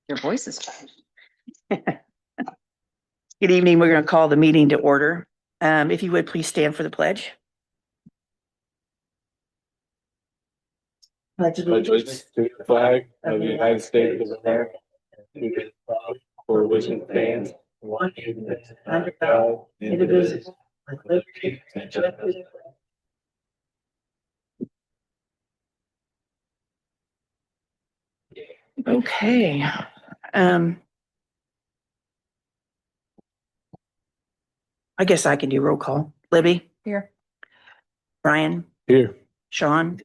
Your voice is fine. Good evening. We're going to call the meeting to order. If you would please stand for the pledge. Pledge allegiance to the flag of the United States of America, and to the republic for which it stands, one nation under God, indivisible, with liberty and justice. Okay. I guess I can do roll call. Libby? Here. Brian? Here. Sean?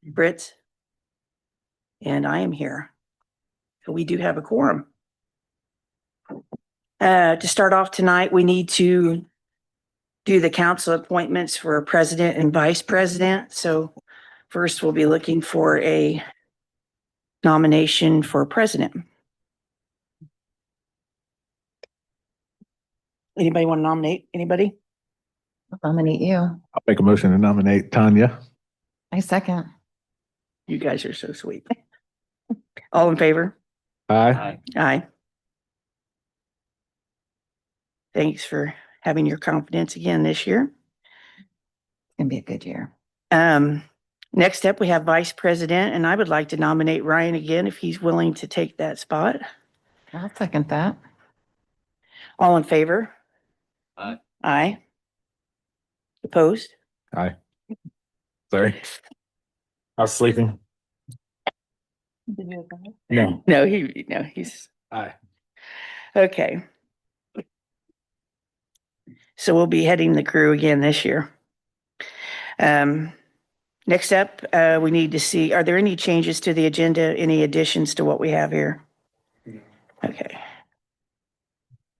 Brits? And I am here. So we do have a quorum. To start off tonight, we need to do the council appointments for president and vice president. So first we'll be looking for a nomination for president. Anybody want to nominate anybody? I'll nominate you. I'll make a motion to nominate Tanya. I second. You guys are so sweet. All in favor? Aye. Aye. Thanks for having your confidence again this year. It's gonna be a good year. Next up, we have vice president, and I would like to nominate Ryan again if he's willing to take that spot. I'll second that. All in favor? Aye. Aye. Opposed? Aye. Sorry. I was sleeping. No. No, he's Aye. okay. So we'll be heading the crew again this year. Next up, we need to see, are there any changes to the agenda, any additions to what we have here? Okay.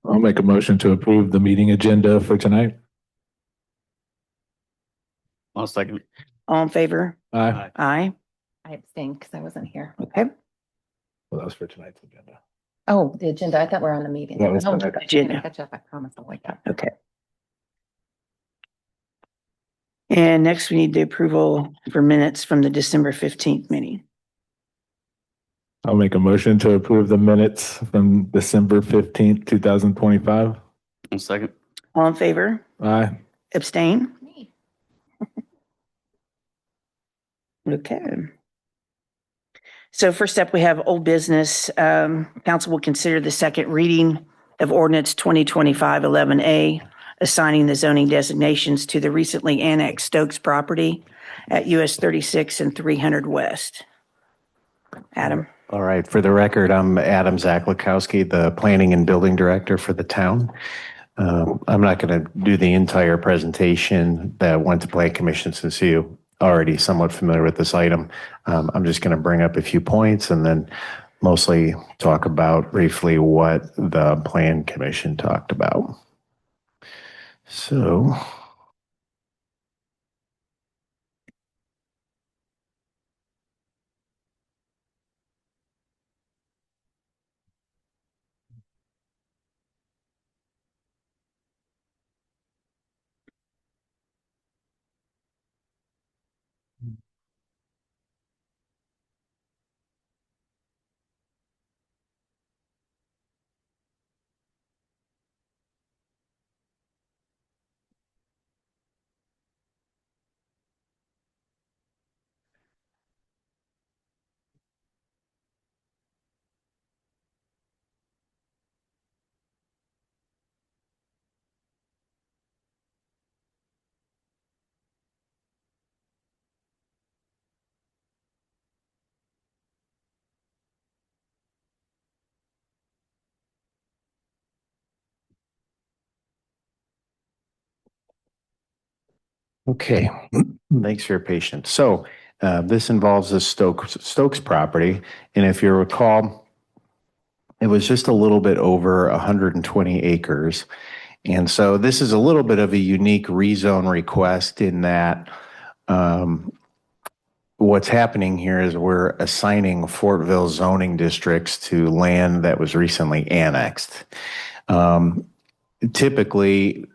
I'll make a motion to approve the meeting agenda for tonight. I'll second. All in favor? Aye. Aye. I abstained because I wasn't here. Okay. Well, that was for tonight's agenda. Oh, the agenda. I thought we were on the meeting. That was Oh, the agenda. Catch up. I promise I'll wake up. Okay. And next we need the approval for minutes from the December 15th meeting. I'll make a motion to approve the minutes from December 15th, 2025. One second. All in favor? Aye. Abstain? Me. Okay. So first up, we have old business. Council will consider the second reading of ordinance 2025-11A, assigning the zoning designations to the recently annexed Stokes property at US 36 and 300 West. Adam. All right. For the record, I'm Adam Zaklikowski, the Planning and Building Director for the town. I'm not going to do the entire presentation that went to Plan Commission since you already somewhat familiar with this item. I'm just going to bring up a few points and then mostly talk about briefly what the Plan Commission talked about. So, okay. Thanks for your patience. So, this involves the Stokes property. And if you recall, it was just a little bit over 120 acres. And so this is a little bit of a unique rezone request in that what's happening here is we're assigning Fortville zoning districts to land that was recently annexed. Typically,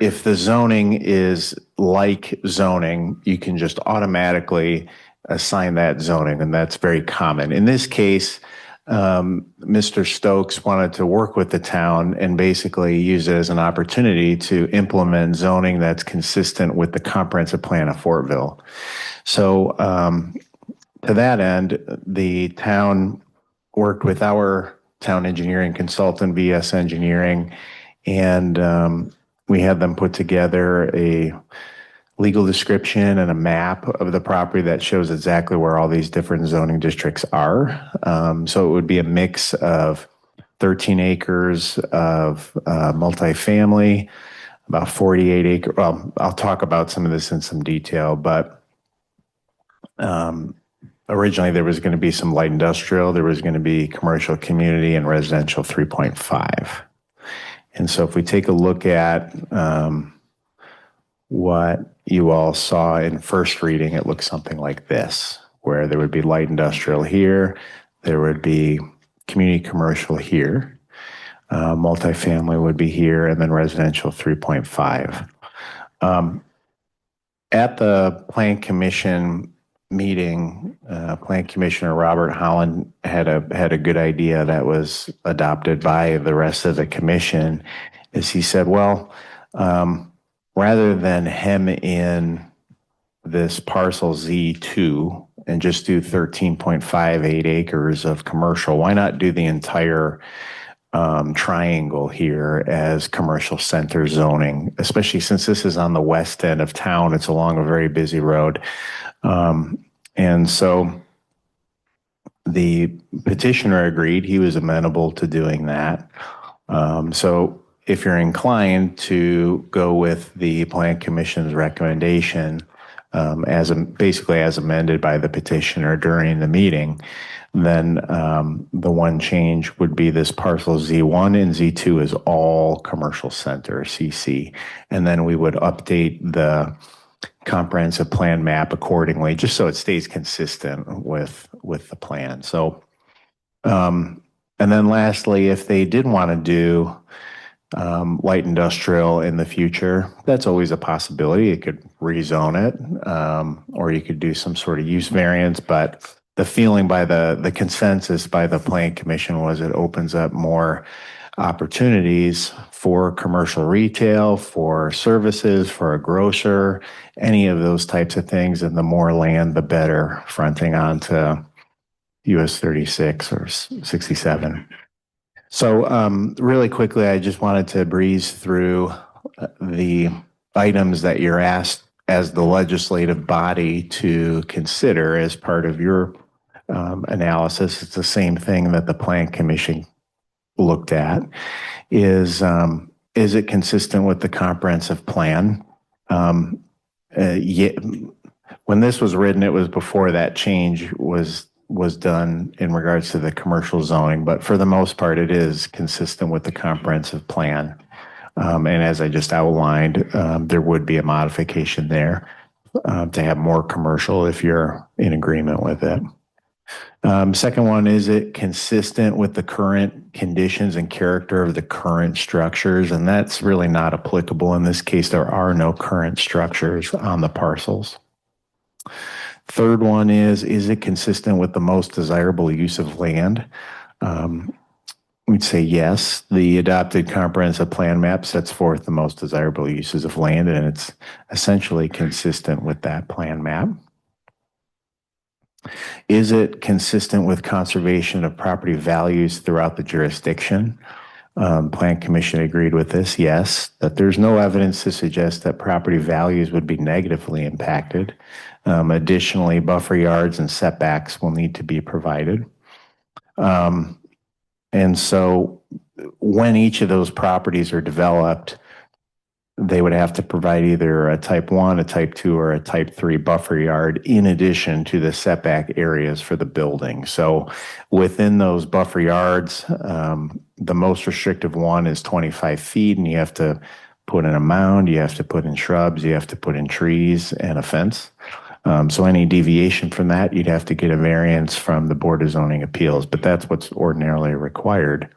if the zoning is like zoning, you can just automatically assign that zoning, and that's very common. In this case, Mr. Stokes wanted to work with the town and basically use it as an opportunity to implement zoning that's consistent with the comprehensive plan of Fortville. So to that end, the town worked with our town engineering consultant, VS Engineering, and we had them put together a legal description and a map of the property that shows exactly where all these different zoning districts are. So it would be a mix of 13 acres of multifamily, about 48 acre. Well, I'll talk about some of this in some detail, but originally there was going to be some light industrial, there was going to be commercial community and residential 3.5. And so if we take a look at what you all saw in first reading, it looks something like this, where there would be light industrial here, there would be community commercial here, multifamily would be here, and then residential 3.5. At the Plan Commission meeting, Plan Commissioner Robert Holland had a good idea that was adopted by the rest of the commission, is he said, well, rather than hem in this parcel Z2 and just do 13.58 acres of commercial, why not do the entire triangle here as commercial center zoning, especially since this is on the west end of town. It's along a very busy road. And so the petitioner agreed, he was amenable to doing that. So if you're inclined to go with the Plan Commission's recommendation, basically as amended by the petitioner during the meeting, then the one change would be this parcel Z1 and Z2 is all commercial center, CC. And then we would update the comprehensive plan map accordingly, just so it stays consistent with the plan. So, and then lastly, if they did want to do light industrial in the future, that's always a possibility. You could rezone it, or you could do some sort of use variance, but the feeling by the consensus by the Plan Commission was it opens up more opportunities for commercial retail, for services, for a grocer, any of those types of things. And the more land, the better, fronting onto US 36 or 67. So really quickly, I just wanted to breeze through the items that you're asked as the legislative body to consider as part of your analysis. It's the same thing that the Plan Commission looked at. Is it consistent with the comprehensive plan? Yeah, when this was written, it was before that change was done in regards to the commercial zoning, but for the most part, it is consistent with the comprehensive plan. And as I just outlined, there would be a modification there to have more commercial if you're in agreement with it. Second one, is it consistent with the current conditions and character of the current structures? And that's really not applicable. In this case, there are no current structures on the parcels. Third one is it consistent with the most desirable use of land? We'd say yes. The adopted comprehensive plan map sets forth the most desirable uses of land, and it's essentially consistent with that plan map. Is it consistent with conservation of property values throughout the jurisdiction? Plan Commission agreed with this, yes, that there's no evidence to suggest that property values would be negatively impacted. Additionally, buffer yards and setbacks will need to be provided. And so when each of those properties are developed, they would have to provide either a type 1, a type 2, or a type 3 buffer yard in addition to the setback areas for the building. So within those buffer yards, the most restrictive one is 25 feet, and you have to put in a mound, you have to put in shrubs, you have to put in trees and a fence. So any deviation from that, you'd have to get a variance from the Board of Zoning Appeals, but that's what's ordinarily required.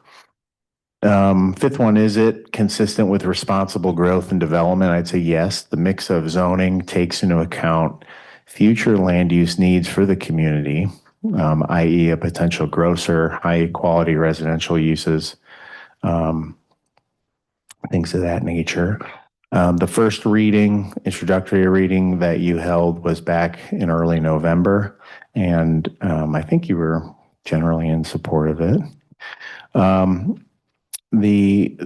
Fifth one, is it consistent with responsible growth and development? I'd say yes. The mix of zoning takes into account future land use needs for the community i.e. a potential grocer, high quality residential uses, things of that nature. The first reading, introductory reading that you held was back in early November, and I think you were generally in support of it. The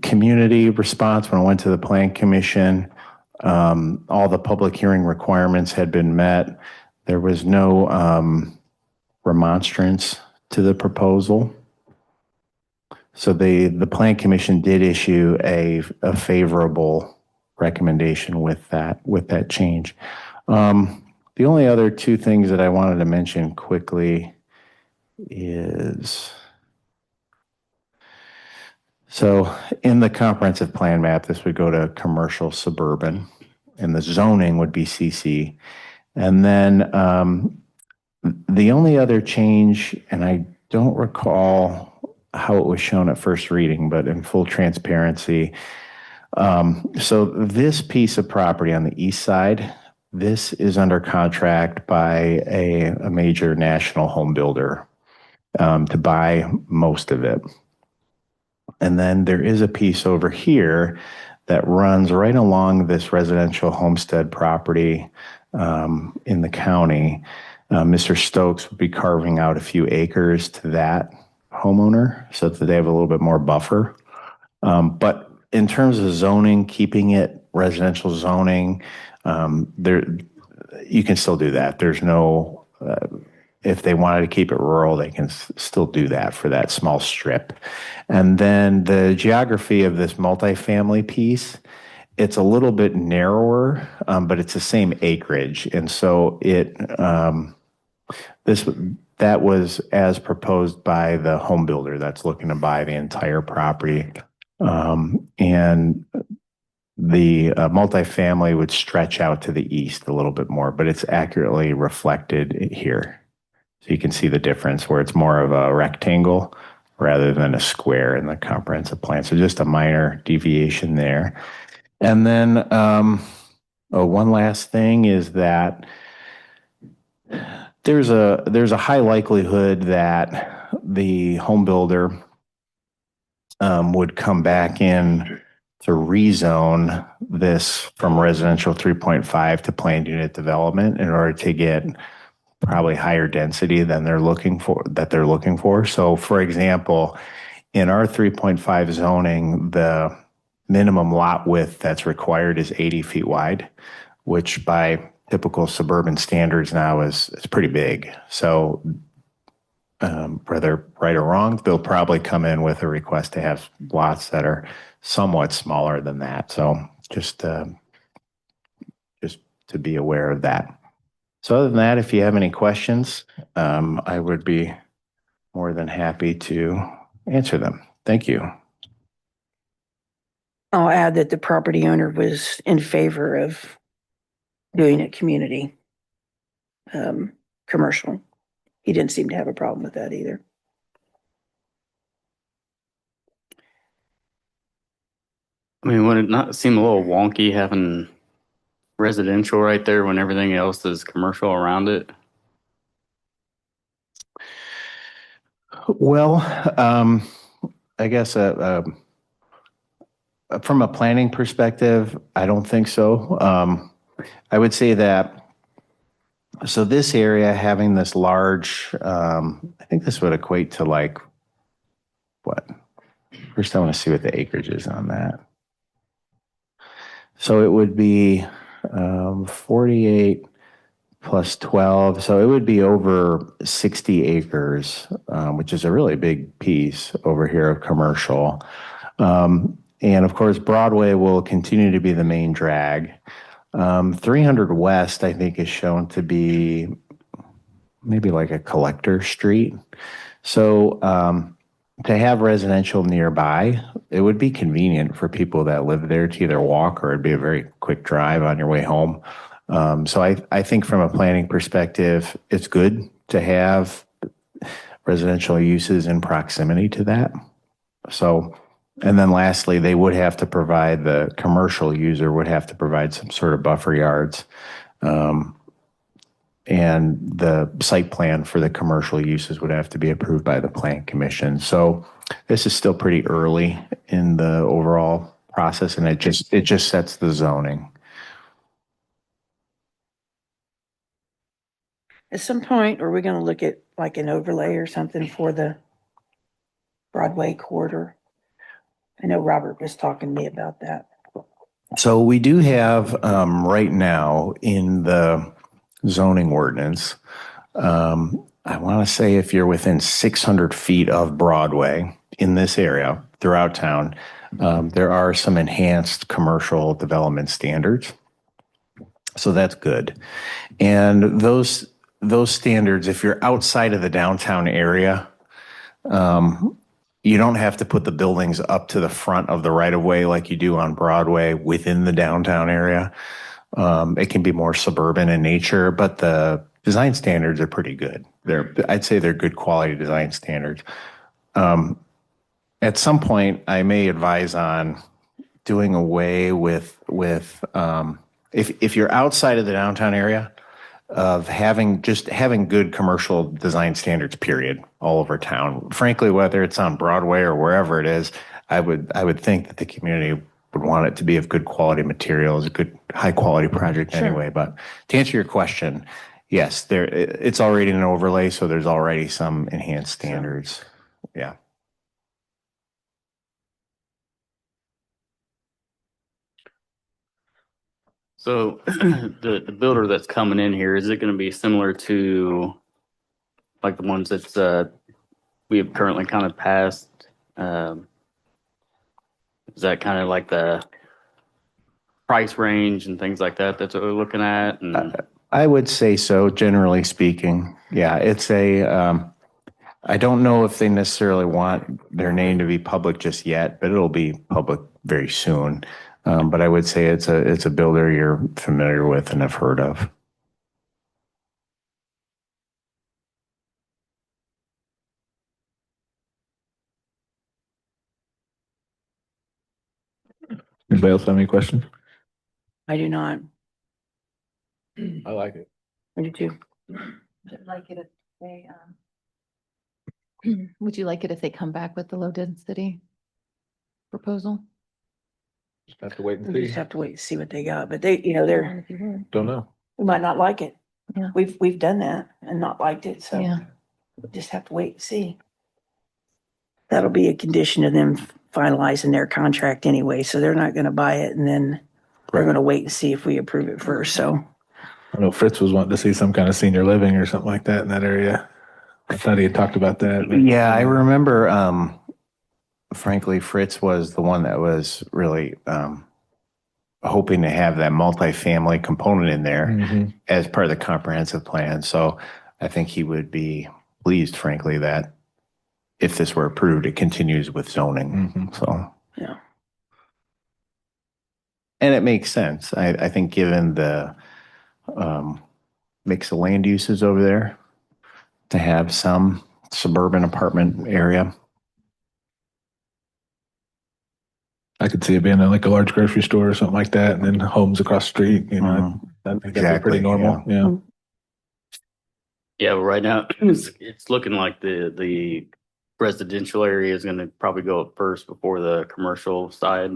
community response when I went to the Plan Commission, all the public hearing requirements had been met. There was no remonstrance to the proposal. So the Plan Commission did issue a favorable recommendation with that change. The only other two things that I wanted to mention quickly is, so in the comprehensive plan map, this would go to commercial suburban, and the zoning would be CC. And then the only other change, and I don't recall how it was shown at first reading, but in full transparency. So this piece of property on the east side, this is under contract by a major national home builder to buy most of it. And then there is a piece over here that runs right along this residential homestead property in the county. Mr. Stokes would be carving out a few acres to that homeowner so that they have a little bit more buffer. But in terms of zoning, keeping it residential zoning, you can still do that. There's no, if they wanted to keep it rural, they can still do that for that small strip. And then the geography of this multifamily piece, it's a little bit narrower, but it's the same acreage. And so that was as proposed by the home builder that's looking to buy the entire property. And the multifamily would stretch out to the east a little bit more, but it's accurately reflected here. So you can see the difference where it's more of a rectangle rather than a square in the comprehensive plan. So just a minor deviation there. And then one last thing is that there's a high likelihood that the home builder would come back in to rezone this from residential 3.5 to planned unit development in order to get probably higher density than they're looking for. So for example, in our 3.5 zoning, the minimum lot width that's required is 80 feet wide, which by typical suburban standards now is pretty big. So whether right or wrong, they'll probably come in with a request to have lots that are somewhat smaller than that. So just to be aware of that. So other than that, if you have any questions, I would be more than happy to answer them. Thank you. I'll add that the property owner was in favor of doing it community, commercial. He didn't seem to have a problem with that either. I mean, would it not seem a little wonky having residential right there when everything else is commercial around it? Well, I guess from a planning perspective, I don't think so. I would say that, so this area having this large, I think this would equate to like, what? First, I want to see what the acreage is on that. So it would be 48 plus 12. So it would be over 60 acres, which is a really big piece over here of commercial. And of course, Broadway will continue to be the main drag. 300 West, I think, is shown to be maybe like a collector street. So to have residential nearby, it would be convenient for people that live there to either walk or it'd be a very quick drive on your way home. So I think from a planning perspective, it's good to have residential uses in proximity to that. So, and then lastly, they would have to provide, the commercial user would have to provide some sort of buffer yards and the site plan for the commercial uses would have to be approved by the Plan Commission. So this is still pretty early in the overall process, and it just sets the zoning. At some point, are we going to look at like an overlay or something for the Broadway corridor? I know Robert was talking to me about that. So we do have right now in the zoning ordinance, I want to say if you're within 600 feet of Broadway in this area throughout town, there are some enhanced commercial development standards. So that's good. And those standards, if you're outside of the downtown area, you don't have to put the buildings up to the front of the right of way like you do on Broadway within the downtown area. It can be more suburban in nature, but the design standards are pretty good. I'd say they're good quality design standards. At some point, I may advise on doing away with if you're outside of the downtown area, of having good commercial design standards, period, all over town. Frankly, whether it's on Broadway or wherever it is, I would think that the community would want it to be of good quality materials, a good high quality project anyway. But to answer your question, yes, it's already an overlay, so there's already some enhanced standards. Yeah. So the builder that's coming in here, is it going to be similar to like the ones that we have currently kind of passed? Is that kind of like the price range and things like that that's what we're looking at? And I would say so, generally speaking. Yeah, it's I don't know if they necessarily want their name to be public just yet, but it'll be public very soon. But I would say it's a builder you're familiar with and have heard of. Anybody else have any questions? I do not. I like it. I do too. Would you like it if they come back with the low density proposal? Just have to wait and We see. just have to wait and see what they got, but they're, If you would. Don't know. we might not like it. Yeah. We've done that and not liked it, so Yeah. we just have to wait and see. That'll be a condition of them finalizing their contract anyway, so they're not gonna buy it and then they're gonna wait and see if we approve it first, so. I know Fritz was wanting to see some kind of senior living or something like that in that area. I thought he had talked about that. but- Yeah, I remember, frankly, Fritz was the one that was really hoping to have that multifamily component in there Mhm. as part of the comprehensive plan. So I think he would be pleased, frankly, that if this were approved, it continues with zoning. Mhm. So. Yeah. And it makes sense. I think given the mix of land uses over there, to have some suburban apartment area. I could see it being like a large grocery store or something like that, and then homes across the street, you know. I think that'd be Exactly, pretty normal, yeah. yeah, but right now it's looking like the residential area is going to probably go up first before the commercial side.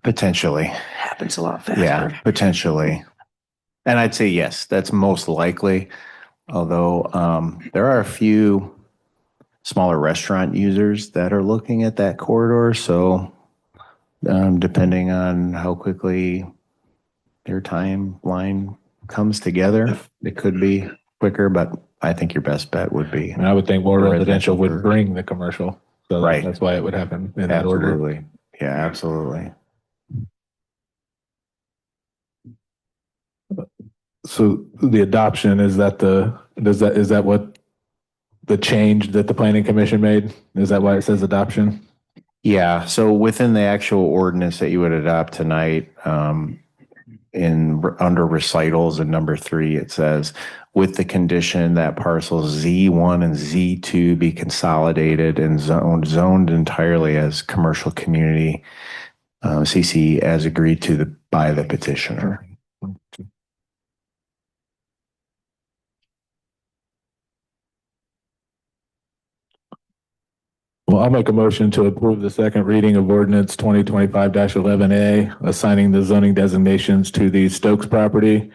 Potentially. Happens a lot Yeah, faster. potentially. And I'd say yes, that's most likely. Although there are a few smaller restaurant users that are looking at that corridor. So depending on how quickly their timeline comes together, it could be quicker, but I think your best bet would be. And I would think more The residential would residential bring the commercial. So Right. that's why it would happen in that order. Absolutely. Yeah, absolutely. So the adoption, is that what the change that the planning commission made? Is that why it says adoption? Yeah, so within the actual ordinance that you would adopt tonight, under recitals in number 3, it says, with the condition that parcels Z1 and Z2 be consolidated and zoned entirely as commercial community, CC as agreed to by the petitioner. I'll make a motion to approve the second reading of ordinance 2025-11A, assigning the zoning designations to the Stokes property,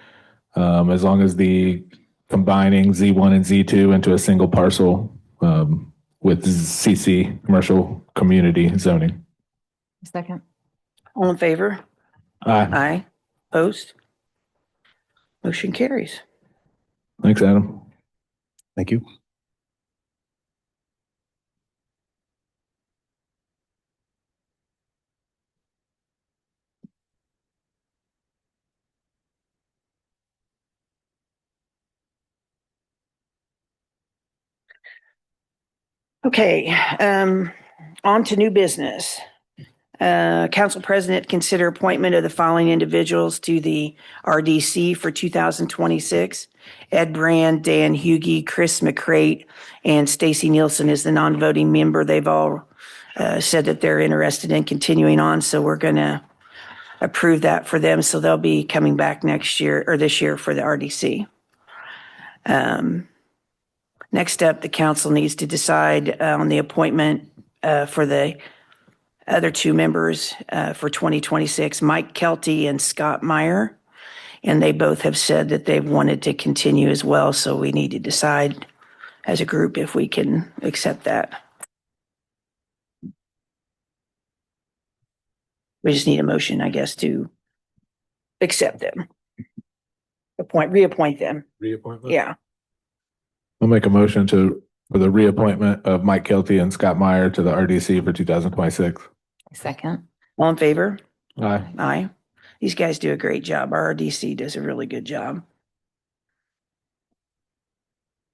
as long as the combining Z1 and Z2 into a single parcel, with CC, commercial community zoning. Second. All in favor? Aye. Aye. Opposed? Motion carries. Thanks, Adam. Thank you. Okay, on to new business. Council President, consider appointment of the following individuals to the RDC for 2026. Ed Brand, Dan Hughey, Chris McCreight, and Stacy Nielsen is the non-voting member. They've all said that they're interested in continuing on, so we're going to approve that for them. So they'll be coming back next year or this year for the RDC. Next up, the council needs to decide on the appointment for the other two members for 2026, Mike Kelty and Scott Meyer. And they both have said that they've wanted to continue as well. So we need to decide as a group if we can accept that. We just need a motion, I guess, to accept them. Reappoint them. Reappointment? Yeah. I'll make a motion for the reappointment of Mike Kelty and Scott Meyer to the RDC for 2026. Second. All in favor? Aye. Aye. These guys do a great job. Our RDC does a really good job.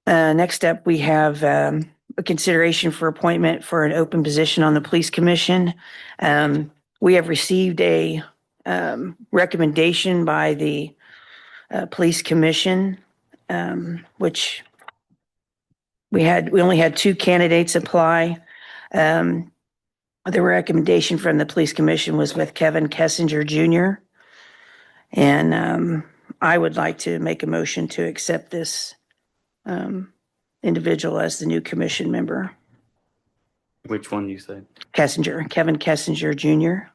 Next up, we have a consideration for appointment for an open position on the police commission. We have received a recommendation by the police commission, which we only had two candidates apply. The recommendation from the police commission was with Kevin Kessinger Jr. And I would like to make a motion to accept this individual as the new commission member. Which one you said? Kevin Kessinger Jr.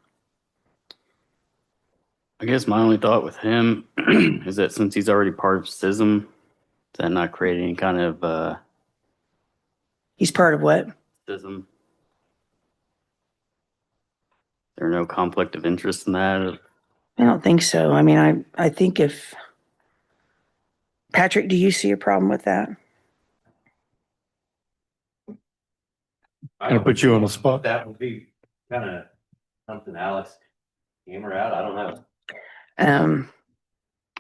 I guess my only thought with him is that since he's already part of CISM, does that not create any kind of He's part of what? CISM? There are no conflict of interest in that? I don't think so. I mean, I think if Patrick, do you see a problem with that? I put you on the spot. That would be kind of something Alex hammer out. I don't know. Um,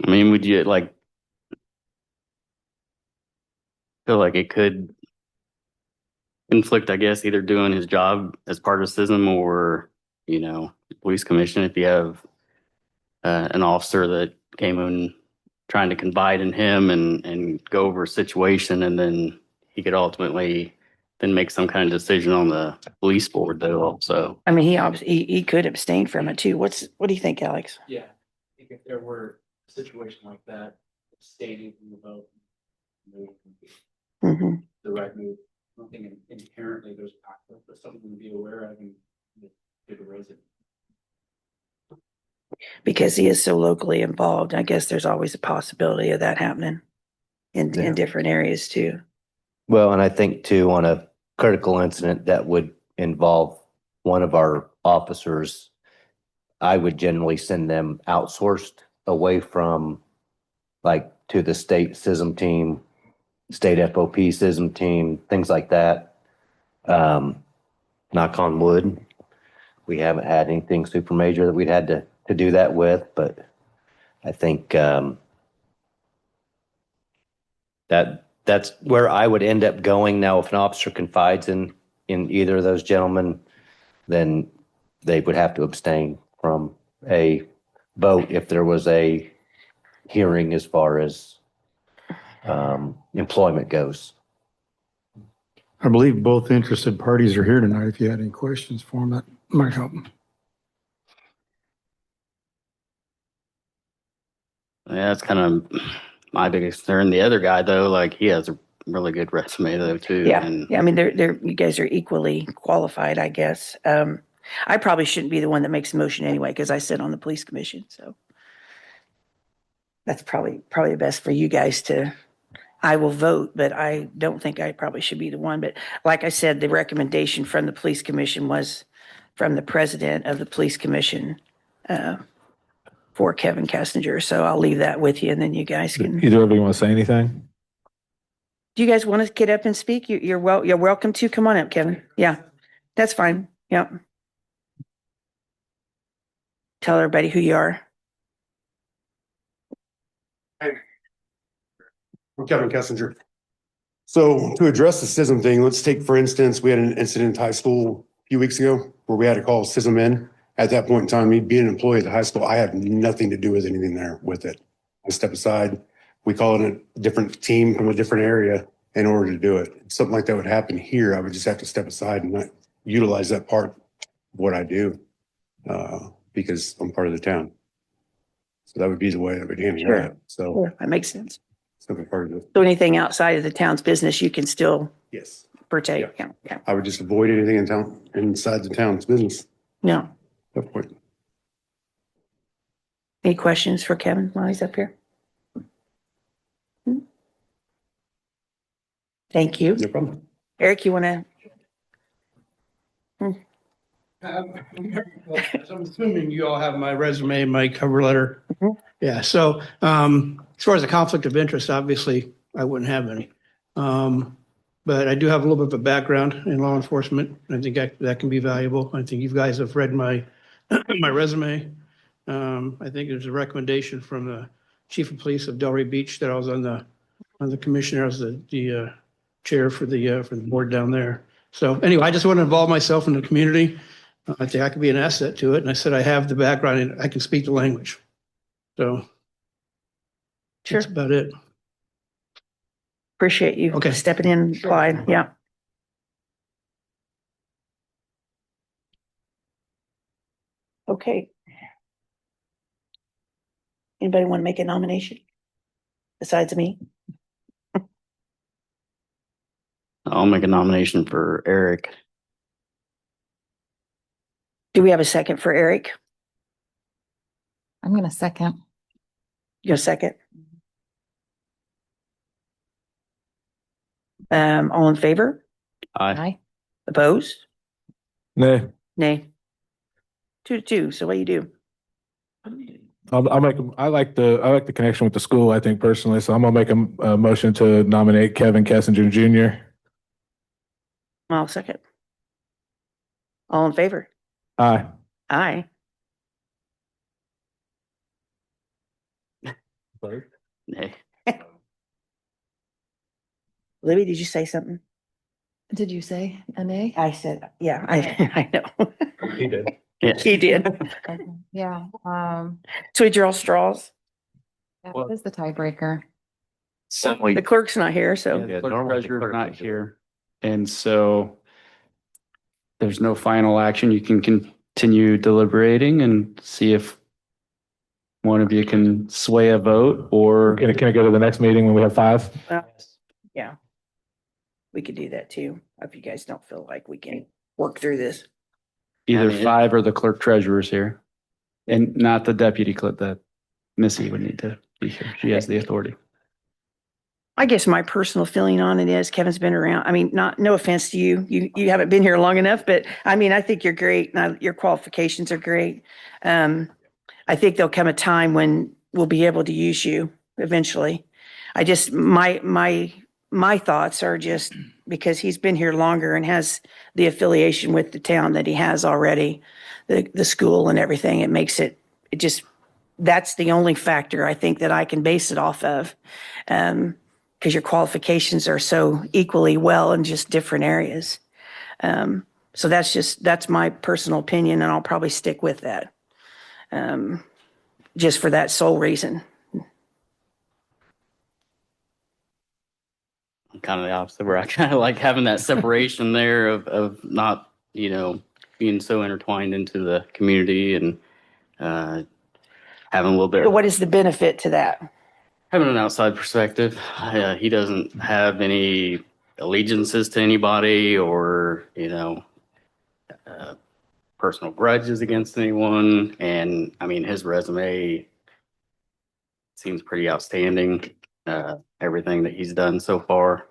I mean, would you feel like it could conflict, I guess, either doing his job as part of CISM or, police commission if you have an officer that came in trying to confide in him and go over a situation, and then he could ultimately then make some kind of decision on the police board though also. I mean, he could abstain from it too. What do you think, Alex? Yeah, I think if there were a situation like that, stating from the vote, Mm-hmm. the right move. I don't think inherently there's conflict, but something to be aware of and to raise it. Because he is so locally involved, I guess there's always a possibility of that happening in different areas too. Well, and I think too, on a critical incident that would involve one of our officers, I would generally send them outsourced away from like to the state CISM team, state FOP CISM team, things like that. Knock on wood. We haven't had anything super major that we'd had to do that with, but I think that's where I would end up going. Now, if an officer confides in either of those gentlemen, then they would have to abstain from a vote if there was a hearing as far as employment goes. I believe both interested parties are here tonight. If you had any questions for them, that might help them. Yeah, that's kind of my biggest concern. The other guy though, like he has a really good resume though too. Yeah, And yeah, I mean, you guys are equally qualified, I guess. I probably shouldn't be the one that makes the motion anyway, because I sit on the police commission, so. That's probably best for you guys to, I will vote, but I don't think I probably should be the one. But like I said, the recommendation from the police commission was from the president of the police commission for Kevin Kessinger. So I'll leave that with you and then you guys can. Either of you want to say anything? Do you guys want to get up and speak? You're welcome to. Come on up, Kevin. Yeah, that's fine. Yep. Tell everybody who you are. I'm Kevin Kessinger. So to address the SISM thing, let's take, for instance, we had an incident in high school a few weeks ago where we had to call SISM in. At that point in time, me being an employee at the high school, I have nothing to do with anything there with it. I step aside. We call it a different team from a different area in order to do it. If something like that would happen here, I would just have to step aside and not utilize that part of what I do because I'm part of the town. So that would be the way I would handle Sure. that. So That makes sense. something part of it. So anything outside of the town's business, you can still Yes. partake. Yeah. Yeah. I would just avoid anything in town, inside the town's business No. at that point. Any questions for Kevin while he's up here? Thank you. No problem. Eric, you want to? I'm assuming you all have my resume, my cover letter. Mhm. Yeah, so as far as a conflict of interest, obviously, I wouldn't have any. But I do have a little bit of a background in law enforcement. I think that can be valuable. I think you guys have read my my resume. I think there's a recommendation from the chief of police of Delray Beach that I was on the commissioner, I was the chair for the board down there. So anyway, I just want to involve myself in the community. I think I could be an asset to it. And I said, I have the background and I can speak the language. So Sure. that's about it. Appreciate you Okay. stepping in, Clyde. Yeah. Okay. Anybody want to make a nomination besides me? I'll make a nomination for Eric. Do we have a second for Eric? I'm going to second. Your second? All in favor? Aye. Aye. Opposed? Nay. Nay. 2-2. So what do you do? I'll make, I like the connection with the school, I think personally. So I'm gonna make a motion to nominate Kevin Kessinger Jr. I'll second. All in favor? Aye. Aye. Nay. Libby, did you say something? Did you say a nay? I said, yeah, I know. He did. Yeah. He did. Okay. Yeah, So we draw straws. that Well- is the tiebreaker. The clerk's not here, so. Yeah, Clerk normally the treasurer's clerk not does it. here. And so there's no final action. You can continue deliberating and see if one of you can sway a vote or Can I go to the next meeting when we have 5? Yeah. We could do that too, if you guys don't feel like we can work through this. either I mean, 5 or the clerk treasurer's here. And not the deputy clerk, that Missy would need to be here. She has the authority. I guess my personal feeling on it is Kevin's been around. I mean, no offense to you. You haven't been here long enough, but I mean, I think you're great. Your qualifications are great. I think there'll come a time when we'll be able to use you eventually. I just, my thoughts are just because he's been here longer and has the affiliation with the town that he has already, the school and everything. It makes it just, that's the only factor I think that I can base it off of. Because your qualifications are so equally well in just different areas. So that's my personal opinion and I'll probably stick with that. Just for that sole reason. I'm kind of the opposite where I kind of like having that separation there of not, being so intertwined into the community and having a little bit. So what is the benefit to that? having an outside perspective, he doesn't have any allegiances to anybody or, personal grudges against anyone. And I mean, his resume seems pretty outstanding. Everything that he's done so far.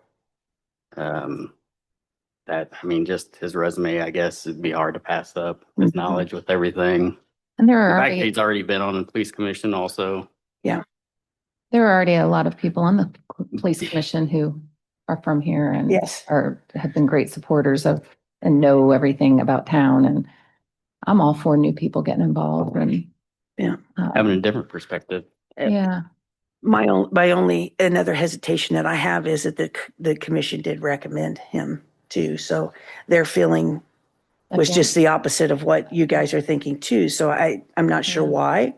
Just his resume, I guess it'd be hard to pass up. His Mhm. knowledge with everything. And there The are fact that already, he's already been on the police commission also. there are already a lot of people on the police commission who are from here and Yes. have been great supporters of and know everything about town. And I'm all for new people getting involved and Yeah. Having a different perspective. yeah. My only another hesitation that I have is that the commission did recommend him too. So their feeling was Okay. just the opposite of what you guys are thinking too. So I'm not sure Yeah. why.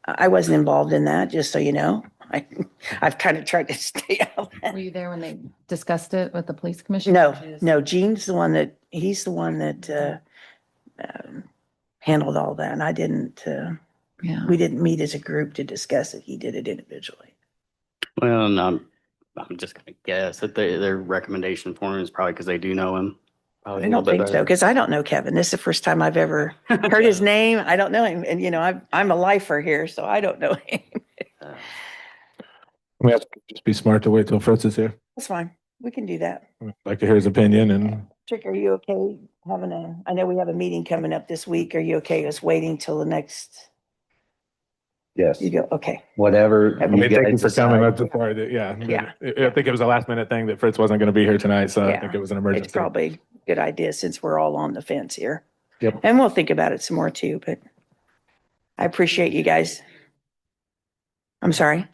I wasn't involved in that, just so you know. I've kind of tried to stay out of that. Were you there when they discussed it with the police commission? No, Gene's the one that handled all that. And I didn't, Yeah. we didn't meet as a group to discuss it. He did it individually. Well, and I'm just gonna guess that their recommendation for him is probably because they do know him. Probably I a little don't bit think so, better. because I don't know Kevin. This is the first time I've ever heard his name. I don't know him. And, I'm a lifer here, so I don't know him. Uh, We have to just be smart to wait till Fritz is here. That's fine. We can do that. I'd like to hear his opinion and Trick, are you okay I know we have a meeting coming up this week. Are you okay us waiting till the next, Yes, you go, okay. whatever. I I mean, you thank you guys for coming. decide. That's part, yeah. Yeah. I think it was a last minute thing that Fritz wasn't going to be here tonight, so I Yeah. think it was an It's emergency. probably a good idea since we're all on the fence here. Yep. And we'll think about it some more too, but I appreciate you guys. I'm sorry.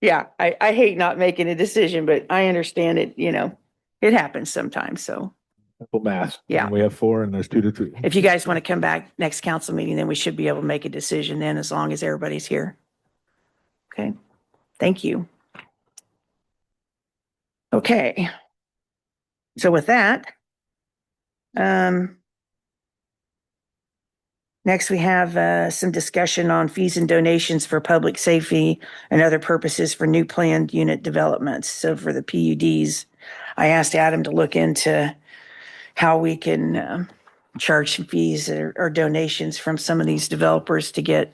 Yeah, I hate not making a decision, but I understand it, it happens sometimes. So Simple math. Yeah. And we have 4 and there's 2 to 3. if you guys want to come back next council meeting, then we should be able to make a decision then as long as everybody's here. Okay, thank you. Okay. So with that, next we have some discussion on fees and donations for public safety and other purposes for new planned unit developments. So for the PUDs, I asked Adam to look into how we can charge some fees or donations from some of these developers to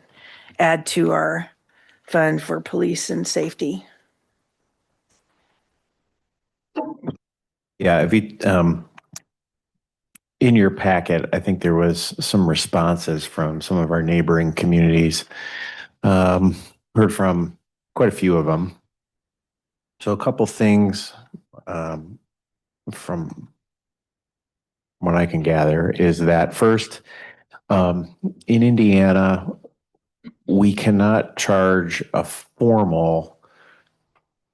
add to our fund for police and safety. Yeah, if you, in your packet, I think there was some responses from some of our neighboring communities. Heard from quite a few of them. So a couple things from what I can gather is that first, in Indiana, we cannot charge a formal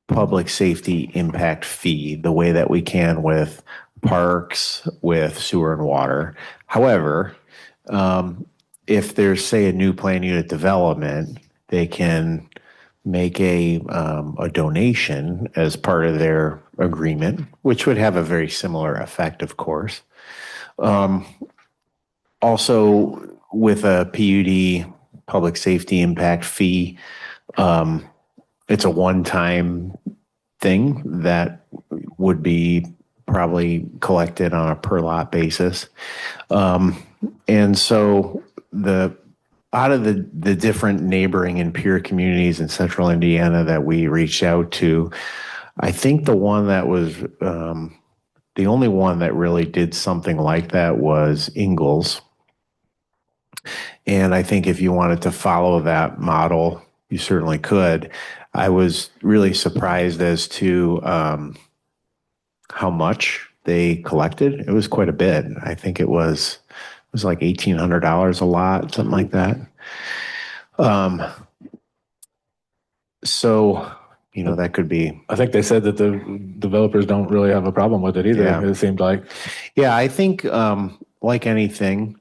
public safety impact fee the way that we can with parks, with sewer and water. However, if there's, say, a new plan unit development, they can make a donation as part of their agreement, which would have a very similar effect, of course. Also, with a PUD public safety impact fee, it's a one-time thing that would be probably collected on a per lot basis. And so out of the different neighboring and peer communities in central Indiana that we reached out to, I think the one that was the only one that really did something like that was Ingalls. And I think if you wanted to follow that model, you certainly could. I was really surprised as to how much they collected. It was quite a bit. I think it was like $1,800 a lot, something like that. So, that could be. I think they said that the developers don't really have a problem with it either. Yeah. It seemed like. Yeah, I think like anything,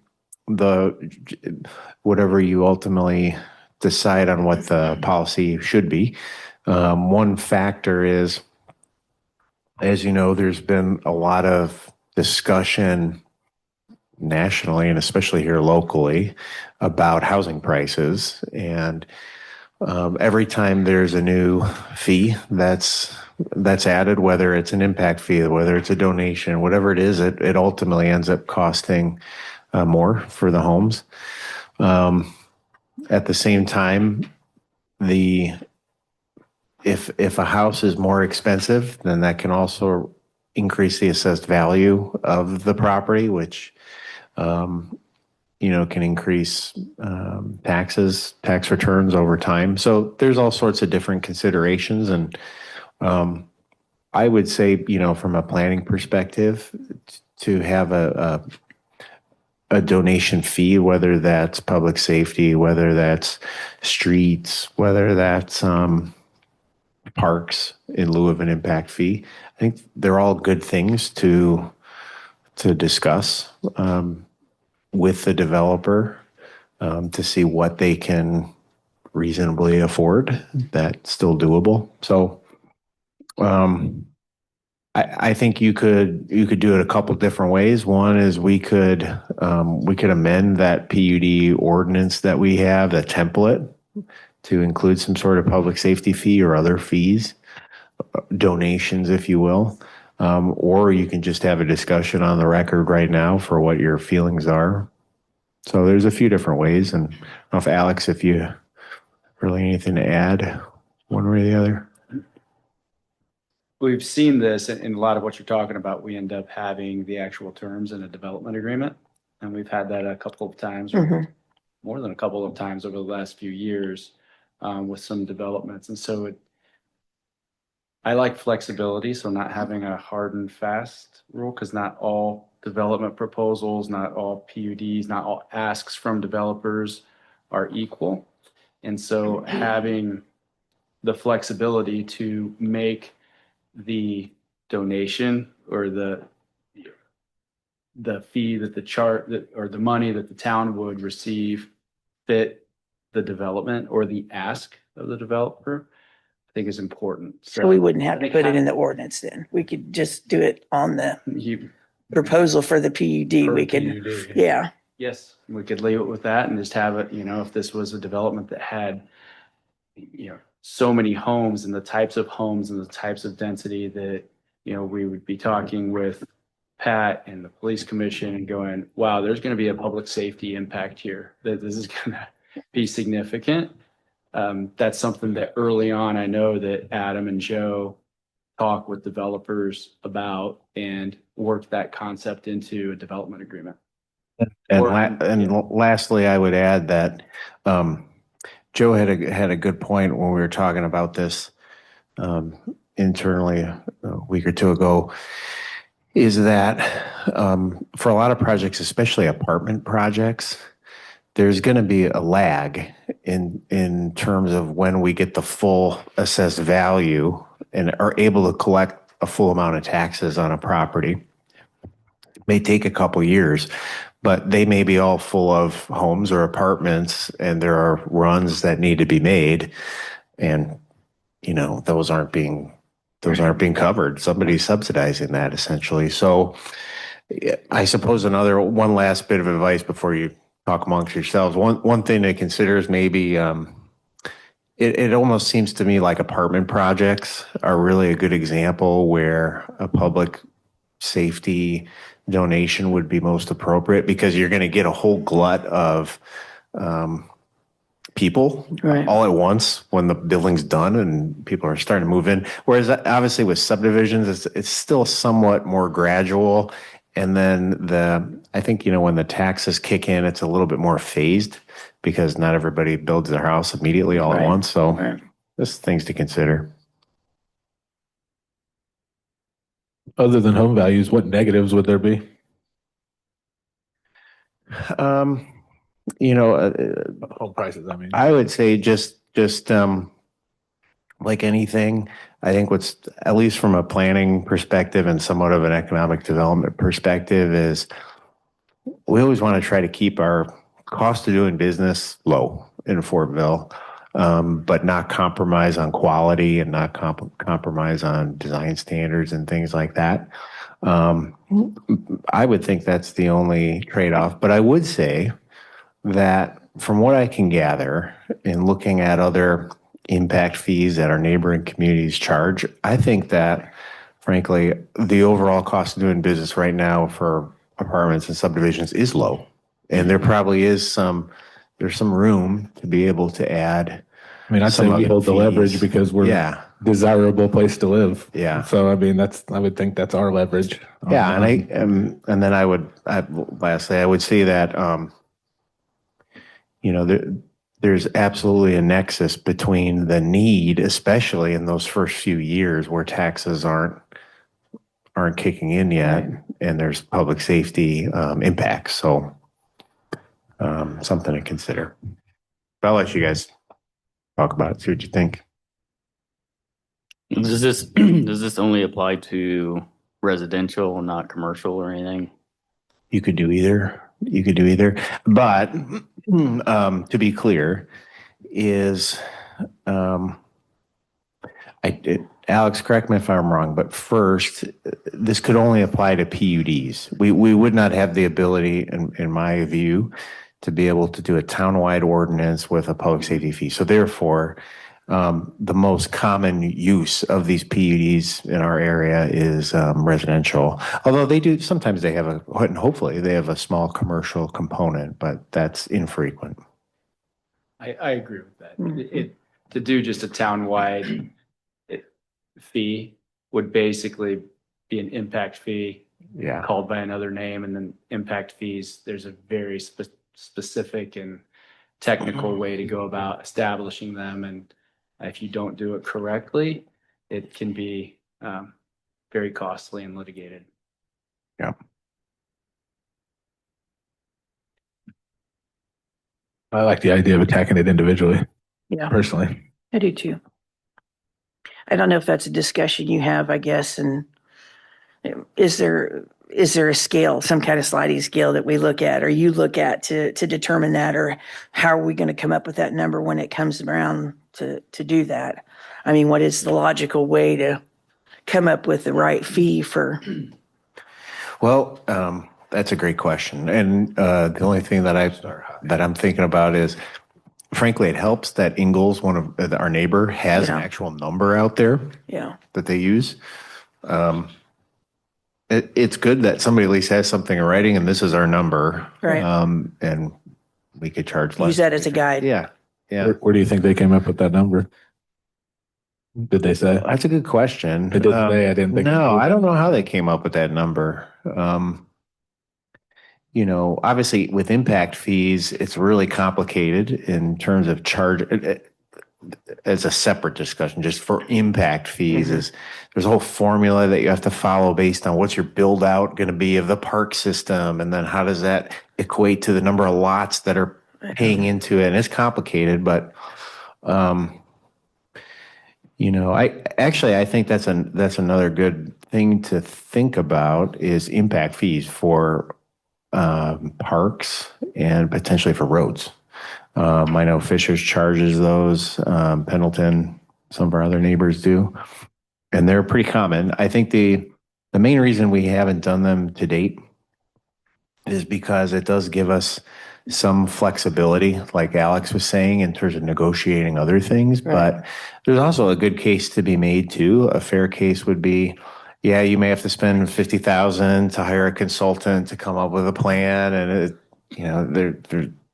whatever you ultimately decide on what the policy should be, one factor is, as you know, there's been a lot of discussion nationally and especially here locally about housing prices. And Every time there's a new fee that's added, whether it's an impact fee, whether it's a donation, whatever it is, it ultimately ends up costing more for the homes. At the same time, if a house is more expensive, then that can also increase the assessed value of the property, which can increase tax returns over time. So there's all sorts of different considerations, and I would say, from a planning perspective, to have a donation fee, whether that's public safety, whether that's streets, whether that's parks in lieu of an impact fee. I think they're all good things to discuss with the developer to see what they can reasonably afford that's still doable. So I think you could do it a couple different ways. One is we could amend that PUD ordinance that we have, the template, to include some sort of public safety fee or other fees, donations, if you will. Or you can just have a discussion on the record right now for what your feelings are. So there's a few different ways. And I don't know if Alex, if you really anything to add one way or the other. We've seen this in a lot of what you're talking about. We end up having the actual terms in a development agreement. And we've had that a couple of times, more than a couple of times over the last few years with some developments. And so I like flexibility. So not having a hard and fast rule, because not all development proposals, not all PUDs, not all asks from developers are equal. And so having the flexibility to make the donation or the fee that or the money that the town would receive fit the development or the ask of the developer, I think is important. So we wouldn't have to put it in the ordinance then. We could just do it on the proposal for the PUD. We could, yeah. Yes, we could leave it with that and just have it, if this was a development that had, so many homes and the types of homes and the types of density that, we would be talking with Pat and the police commission and going, wow, there's going to be a public safety impact here, that this is going to be significant. That's something that early on, I know that Adam and Joe talk with developers about and work that concept into a development agreement. And lastly, I would add that Joe had a good point when we were talking about this internally a week or two ago, is that for a lot of projects, especially apartment projects, there's going to be a lag in terms of when we get the full assessed value and are able to collect a full amount of taxes on a property. It may take a couple years, but they may be all full of homes or apartments, and there are runs that need to be made, and those aren't being covered. Somebody's subsidizing that essentially. So I suppose one last bit of advice before you talk amongst yourselves. One thing to consider is maybe it almost seems to me like apartment projects are really a good example where a public safety donation would be most appropriate, because you're going to get a whole glut of people all at once when the building's done and people are starting to move in. Whereas obviously with subdivisions, it's still somewhat more gradual. And then I think, when the taxes kick in, it's a little bit more phased, because not everybody builds their house immediately all at once. So just things to consider. Other than home values, what negatives would there be? Home prices, I mean. I would say just like anything, I think what's, at least from a planning perspective and somewhat of an economic development perspective, is we always want to try to keep our cost of doing business low in Fortville, but not compromise on quality and not compromise on design standards and things like that. I would think that's the only trade-off. But I would say that from what I can gather in looking at other impact fees that our neighboring communities charge, I think that frankly, the overall cost of doing business right now for apartments and subdivisions is low. And there probably is there's some room to be able to add. I mean, I'd say some we other hold the leverage fees. because we're Yeah. desirable place to live. Yeah. So, I mean, I would think that's our leverage. Yeah. And then lastly, I would say that, there's absolutely a nexus between the need, especially in those first few years where taxes aren't kicking in yet, and there's public safety impacts. So something to consider. But I'll let you guys talk about it, see what you think. Does this only apply to residential, not commercial or anything? You could do either. But to be clear, Alex, correct me if I'm wrong, but first, this could only apply to PUDs. We would not have the ability, in my view, to be able to do a townwide ordinance with a public safety fee. So therefore, the most common use of these PUDs in our area is residential. Although sometimes they have and hopefully they have a small commercial component, but that's infrequent. I agree with that. To do just a townwide fee would basically be an impact fee Yeah. called by another name, and then impact fees, there's a very specific and technical way to go about establishing them. And if you don't do it correctly, it can be very costly and litigated. Yeah. I like the idea of attacking it individually, Yeah, personally. I do too. I don't know if that's a discussion you have, I guess, and is there a scale, some kind of sliding scale that we look at or you look at to determine that, or how are we going to come up with that number when it comes around to do that? I mean, what is the logical way to come up with the right fee for? Well, that's a great question. And the only thing that I'm thinking about is, frankly, it helps that Ingalls, one of our neighbor, has an actual number out there that they use. It's good that somebody at least has something in writing, and this is our number. Right. And we could charge less. Use that as a guide. Yeah. Where do you think they came up with that number? Did they say? That's a good question. It didn't say. I didn't think. No, I don't know how they came up with that number. Obviously with impact fees, it's really complicated in terms of charge. As a separate discussion, just for impact fees, there's a whole formula that you have to follow based on what's your build out going to be of the park system, and then how does that equate to the number of lots that are paying into it. And it's complicated, but I think that's another good thing to think about is impact fees for parks and potentially for roads. I know Fisher's charges those, Pendleton, some of our other neighbors do, and they're pretty common. I think the main reason we haven't done them to date is because it does give us some flexibility, like Alex was saying, in terms of negotiating other things. Right. But there's also a good case to be made too. A fair case would be, you may have to spend $50,000 to hire a consultant to come up with a plan, and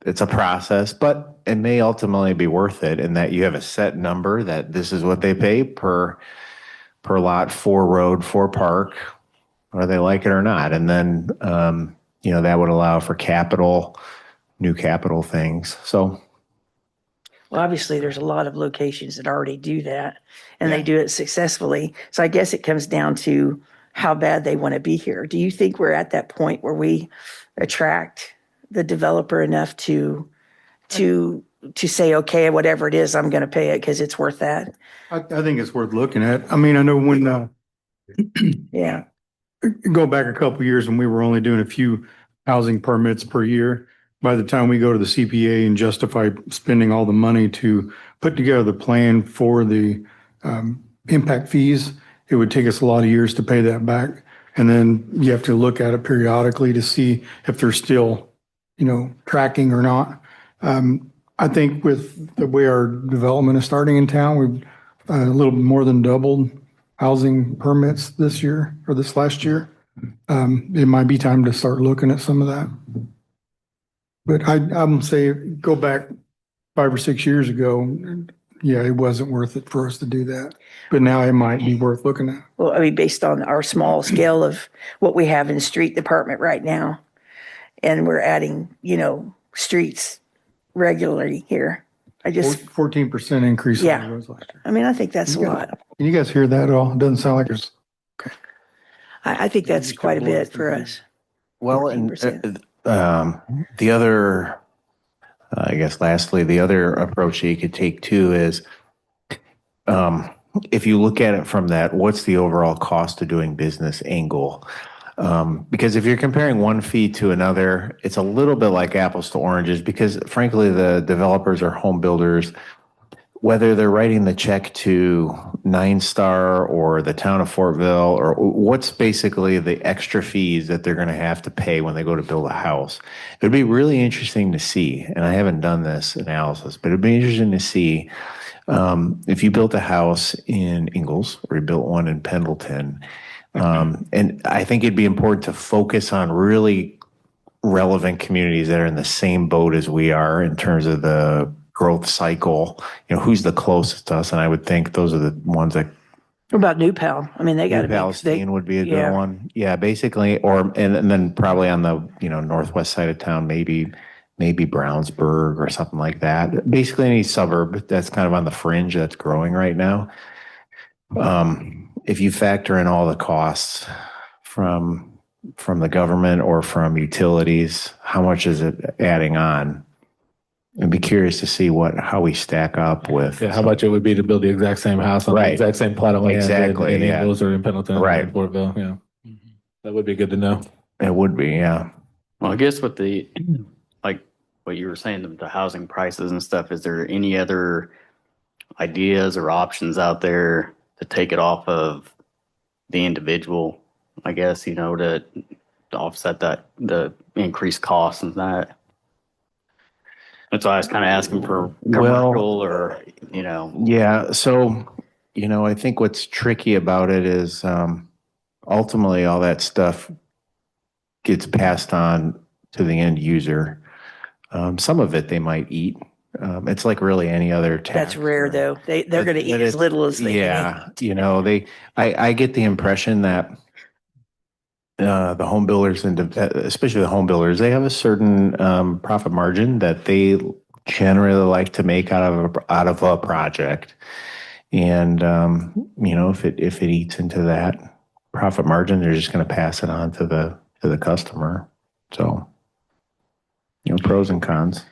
it's a process, but it may ultimately be worth it in that you have a set number that this is what they pay per lot, for road, for park, whether they like it or not. And then, that would allow for new capital things. So. Well, obviously there's a lot of locations that already do that, and they do it successfully. So I guess it comes down to how bad they want to be here. Do you think we're at that point where we attract the developer enough to say, okay, whatever it is, I'm going to pay it because it's worth that? I think it's worth looking at. I mean, I know when, go back a couple of years when we were only doing a few housing permits per year. By the time we go to the CPA and justify spending all the money to put together the plan for the impact fees, it would take us a lot of years to pay that back. And then you have to look at it periodically to see if they're still, tracking or not. I think with the way our development is starting in town, we've a little more than doubled housing permits this year or this last year. It might be time to start looking at some of that. But I'm say go back 5 or 6 years ago, yeah, it wasn't worth it for us to do that. But now it might be worth looking at. Well, I mean, based on our small scale of what we have in the street department right now, and we're adding, streets regularly here. I just, 14% increase on Yeah. the roads last year. I mean, I think that's a lot. Can you guys hear that at all? It doesn't sound like it's, I think that's quite a bit for us. Well, and 14%. the other, I guess lastly, the other approach that you could take too is if you look at it from that, what's the overall cost of doing business angle? Because if you're comparing one fee to another, it's a little bit like apples to oranges because frankly, the developers or home builders, whether they're writing the check to 9-Star or the town of Fortville, or what's basically the extra fees that they're going to have to pay when they go to build a house. It'd be really interesting to see, and I haven't done this analysis, but it'd be interesting to see if you built a house in Ingalls or you built one in Pendleton. And I think it'd be important to focus on really relevant communities that are in the same boat as we are in terms of the growth cycle, who's the closest to us. And I would think those are the ones that. What about New Pal? I mean, they got New Palestine would be a good yeah. one. Yeah, basically, and then probably on the, northwest side of town, maybe Brownsburg or something like that. Basically any suburb that's kind of on the fringe that's growing right now. If you factor in all the costs from the government or from utilities, how much is it adding on? I'd be curious to see how we stack up with. Yeah, how much it would be to build the exact same house on the Right. exact same plot of land. Exactly, In yeah. Ingalls or in Pendleton. Right. Or in Fortville, yeah. That would be good to know. It would be, yeah. Well, I guess with the, like what you were saying, the housing prices and stuff, is there any other ideas or options out there to take it off of the individual, I guess, to offset the increased costs and that? That's why I was kind of asking for commercial or. Yeah. So, I think what's tricky about it is ultimately all that stuff gets passed on to the end user. Some of it they might eat. It's like really any other tax. That's rare though. They're going to eat as little as they can. Yeah. I get the impression that the home builders and especially the home builders, they have a certain profit margin that they generally like to make out of a project. And, if it eats into that profit margin, they're just going to pass it on to the customer. So, pros and cons.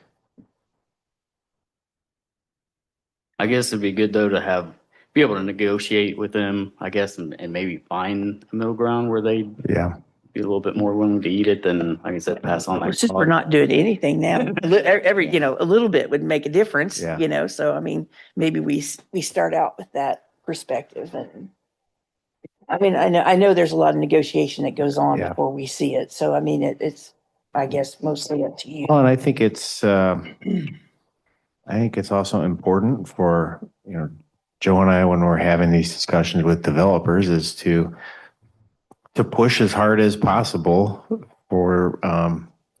I guess it'd be good though to be able to negotiate with them, I guess, and maybe find a middle ground where they be a little bit more willing to eat it than, like I said, pass on. It's just we're not doing anything now. Every a little bit would make a difference. Yeah. So I mean, maybe we start out with that perspective, and I mean, I know there's a lot of negotiation that goes on before we see it. So I mean, it's I guess mostly up to you. Well, and I think it's also important for, Joe and I, when we're having these discussions with developers, is to push as hard as possible for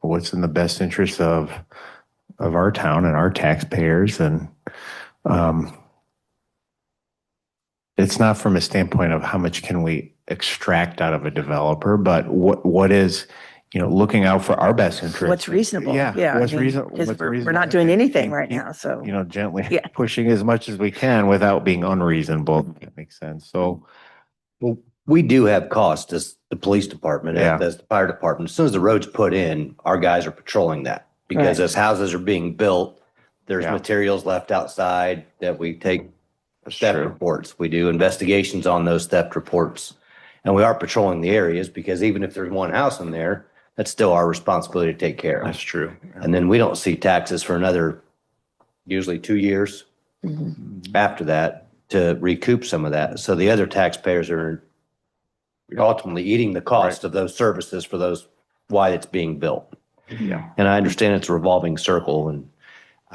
what's in the best interest of our town and our taxpayers. And it's not from a standpoint of how much can we extract out of a developer, but what is, looking out for our best interest. What's reasonable? Yeah. What's reasonable? We're not doing anything right now. So gently pushing as much as we can without being unreasonable. If that makes sense. So, Well, we do have costs as the police department, Yeah. as the fire department. As soon as the road's put in, our guys are patrolling that because as houses are being built, there's materials left outside that we take theft reports. We do investigations on those theft reports, and we are patrolling the areas because even if there's one house in there, that's still our responsibility to take care of. That's true. And then we don't see taxes for another, usually 2 years after that to recoup some of that. So the other taxpayers are ultimately eating the cost of those services for why it's being built. Yeah. And I understand it's a revolving circle, and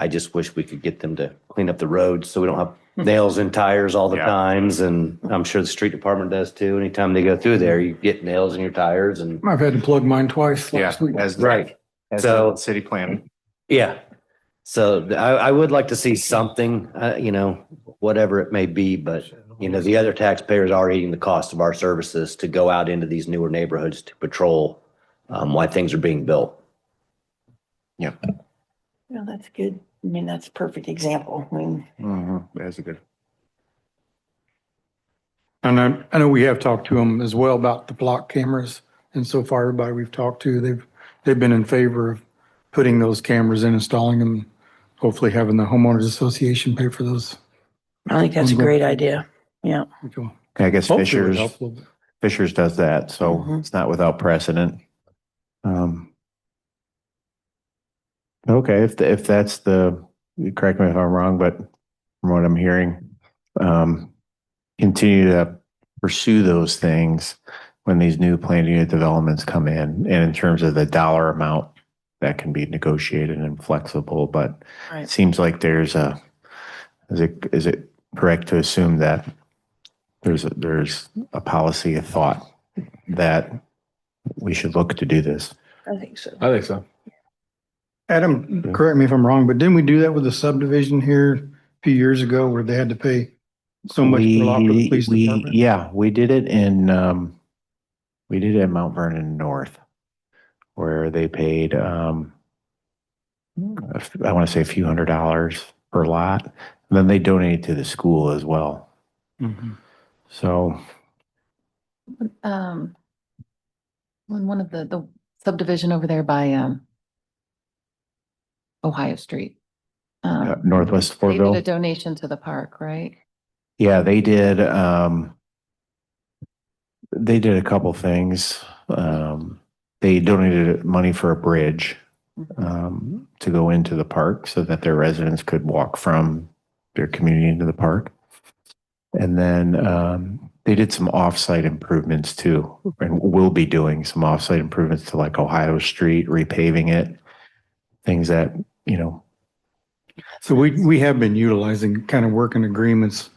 I just wish we could get them to clean up the roads so we don't have nails in tires all the times. And I'm sure the street department does too. Anytime they go through there, you get nails in your tires and. I've had to plug mine twice last week. Right. As So- the city planner. Yeah. So I would like to see something, whatever it may be, but the other taxpayers are eating the cost of our services to go out into these newer neighborhoods to patrol why things are being built. Yeah. Well, that's good. I mean, that's a perfect example. I mean, That's a good. And I know we have talked to them as well about the block cameras. And so far, everybody we've talked to, they've been in favor of putting those cameras in, installing them, hopefully having the homeowners association pay for those. I think that's a great idea. Yeah. which will I guess hopefully Fishers, help a little bit. Fishers does that, so Mhm. it's not without precedent. Okay, if that's correct me if I'm wrong, but from what I'm hearing, continue to pursue those things when these new planned unit developments come in, and in terms of the dollar amount, that can be negotiated and flexible, but Right. it seems like is it correct to assume that there's a policy, a thought that we should look to do this? I think so. I think so. Adam, correct me if I'm wrong, but didn't we do that with the subdivision here a few years ago where they had to pay so much per lot for the police department? Yeah, we did it in Mount Vernon North, where they paid, I want to say a few $100s per lot. And then they donated to the school as well. Mhm. So, When one of the subdivision over there by, Ohio Street. Northwest They did a Fortville. donation to the park, right? Yeah, they did a couple things. They donated money for a bridge to go into the park so that their residents could walk from their community into the park. And then they did some off-site improvements too, and will be doing some off-site improvements to like Ohio Street, repaving it, things that, So we have been utilizing kind of working agreements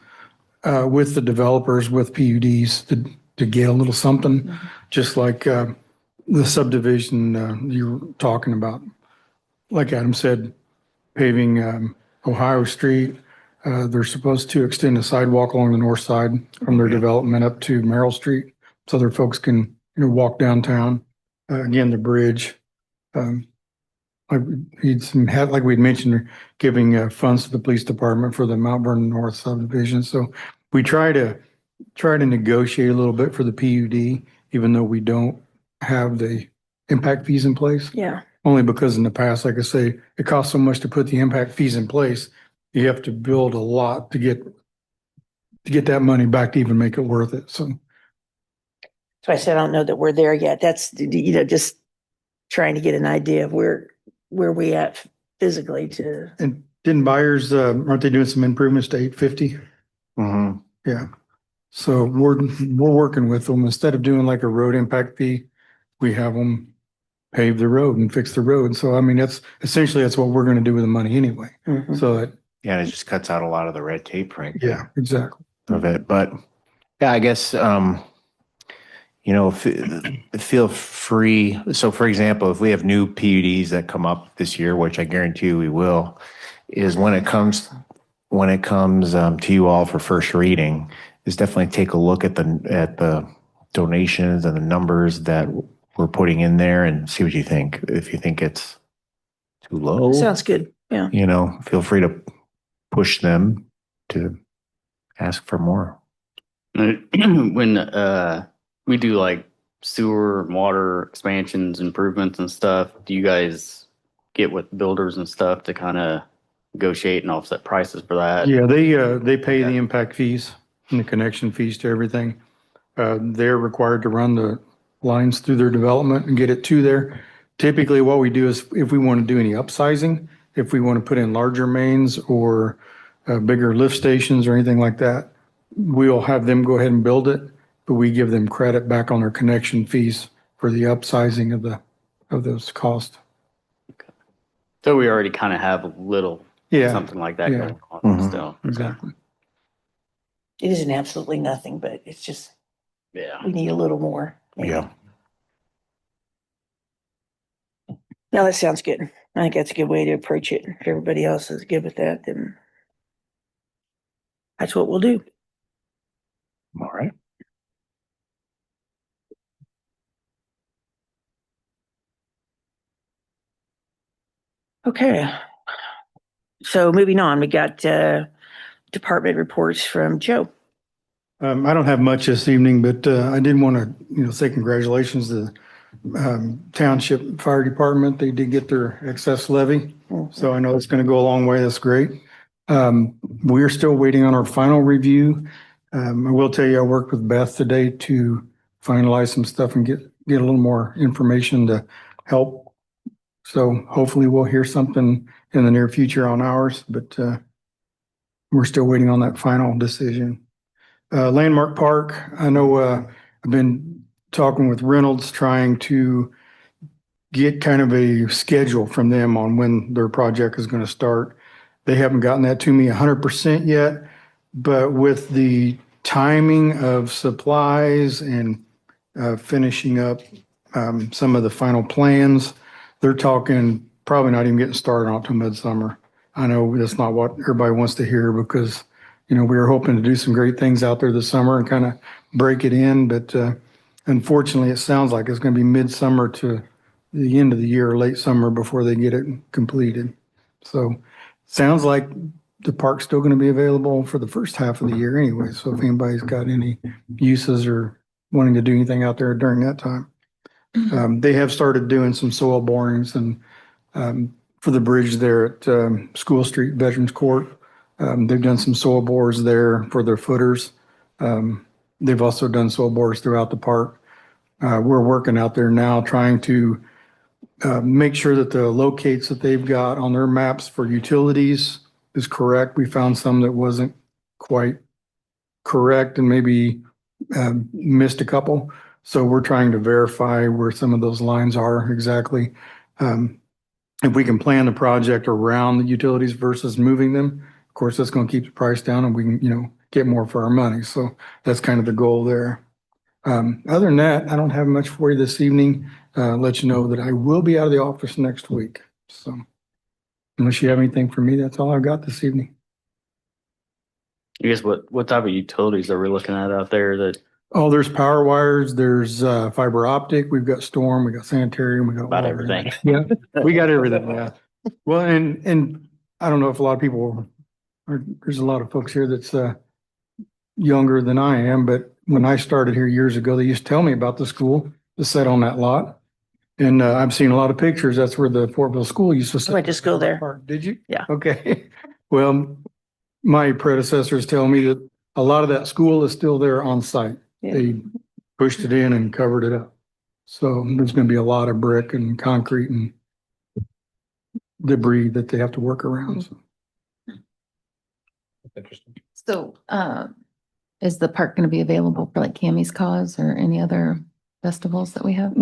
with the developers, with PUDs to get a little something, just like the subdivision you were talking about. Like Adam said, paving Ohio Street. They're supposed to extend a sidewalk along the north side from their development up to Merrill Street so their folks can walk downtown. Again, the bridge. Like we'd mentioned, giving funds to the police department for the Mount Vernon North subdivision. So we try to negotiate a little bit for the PUD, even though we don't have the impact fees in place. Yeah. Only because in the past, like I say, it costs so much to put the impact fees in place. You have to build a lot to get that money back to even make it worth it. So I said, I don't know that we're there yet. That's, just trying to get an idea of where we at physically to. and didn't buyers aren't they doing some improvements to 850? mhm. Yeah. So we're working with them. Instead of doing like a road impact fee, we have them pave the road and fix the road. So I mean, that's what we're going to do with the money anyway. Mhm. So that, Yeah, it just cuts out a lot of the red tape, frankly. yeah, exactly. Of it. But yeah, I guess, feel free. So for example, if we have new PUDs that come up this year, which I guarantee you we will, is when it comes to you all for first reading, is definitely take a look at the donations and the numbers that we're putting in there and see what you think. If you think it's too low, Sounds good. Yeah. feel free to push them to ask for more. When we do like sewer and water expansions, improvements and stuff, do you guys get with builders and stuff to kind of negotiate and offset prices for that? Yeah, they pay the impact fees and the connection fees to everything. They're required to run the lines through their development and get it to there. Typically, what we do is if we want to do any upsizing, if we want to put in larger mains or bigger lift stations or anything like that, we'll have them go ahead and build it, but we give them credit back on their connection fees for the upsizing of those costs. So we already kind of have a little Yeah, something like that yeah. going on Mhm. still. exactly. It isn't absolutely nothing, but it's just, Yeah. we need a little more. maybe. Yeah. No, that sounds good. I think that's a good way to approach it. If everybody else is good with that, then that's what we'll do. All right. Okay. So moving on, we got department reports from Joe. I don't have much this evening, but I did want to, say congratulations to the Township Fire Department. They did get their excess levy. So I know it's going to go a long way. That's great. We're still waiting on our final review. I will tell you, I worked with Beth today to finalize some stuff and get a little more information to help. So hopefully we'll hear something in the near future on ours, but we're still waiting on that final decision. Landmark Park, I know I've been talking with Reynolds, trying to get kind of a schedule from them on when their project is going to start. They haven't gotten that to me 100% yet, but with the timing of supplies and finishing up some of the final plans, they're talking probably not even getting started until midsummer. I know that's not what everybody wants to hear because we were hoping to do some great things out there this summer and kind of break it in, but unfortunately, it sounds like it's going to be midsummer to the end of the year, late summer before they get it completed. So sounds like the park's still going to be available for the first half of the year anyway. So if anybody's got any uses or wanting to do anything out there during that time. They have started doing some soil borings and for the bridge there at School Street Veterans Court. They've done some soil bores there for their footers. They've also done soil bores throughout the park. We're working out there now trying to make sure that the locates that they've got on their maps for utilities is correct. We found some that wasn't quite correct and maybe missed a couple. So we're trying to verify where some of those lines are exactly. If we can plan the project around the utilities versus moving them, of course, that's going to keep the price down and we can, get more for our money. So that's kind of the goal there. Other than that, I don't have much for you this evening. Let you know that I will be out of the office next week. So unless you have anything for me, that's all I've got this evening. I guess what type of utilities are we looking at out there that Oh, there's power wires, there's fiber optic, we've got storm, we got sanitary, and we got about water. everything? Yeah, we got everything, yeah. Well, and I don't know if a lot of people there's a lot of folks here that's younger than I am, but when I started here years ago, they used to tell me about the school that sat on that lot. And I've seen a lot of pictures. That's where the Fortville school used to sit. I went to school there. Did you? Yeah. Okay. Well, my predecessors tell me that a lot of that school is still there on site. Yeah. They pushed it in and covered it up. So there's going to be a lot of brick and concrete and debris that they have to work around. So. Interesting. So, is the park going to be available for like Cammie's Cause or any other festivals that we have?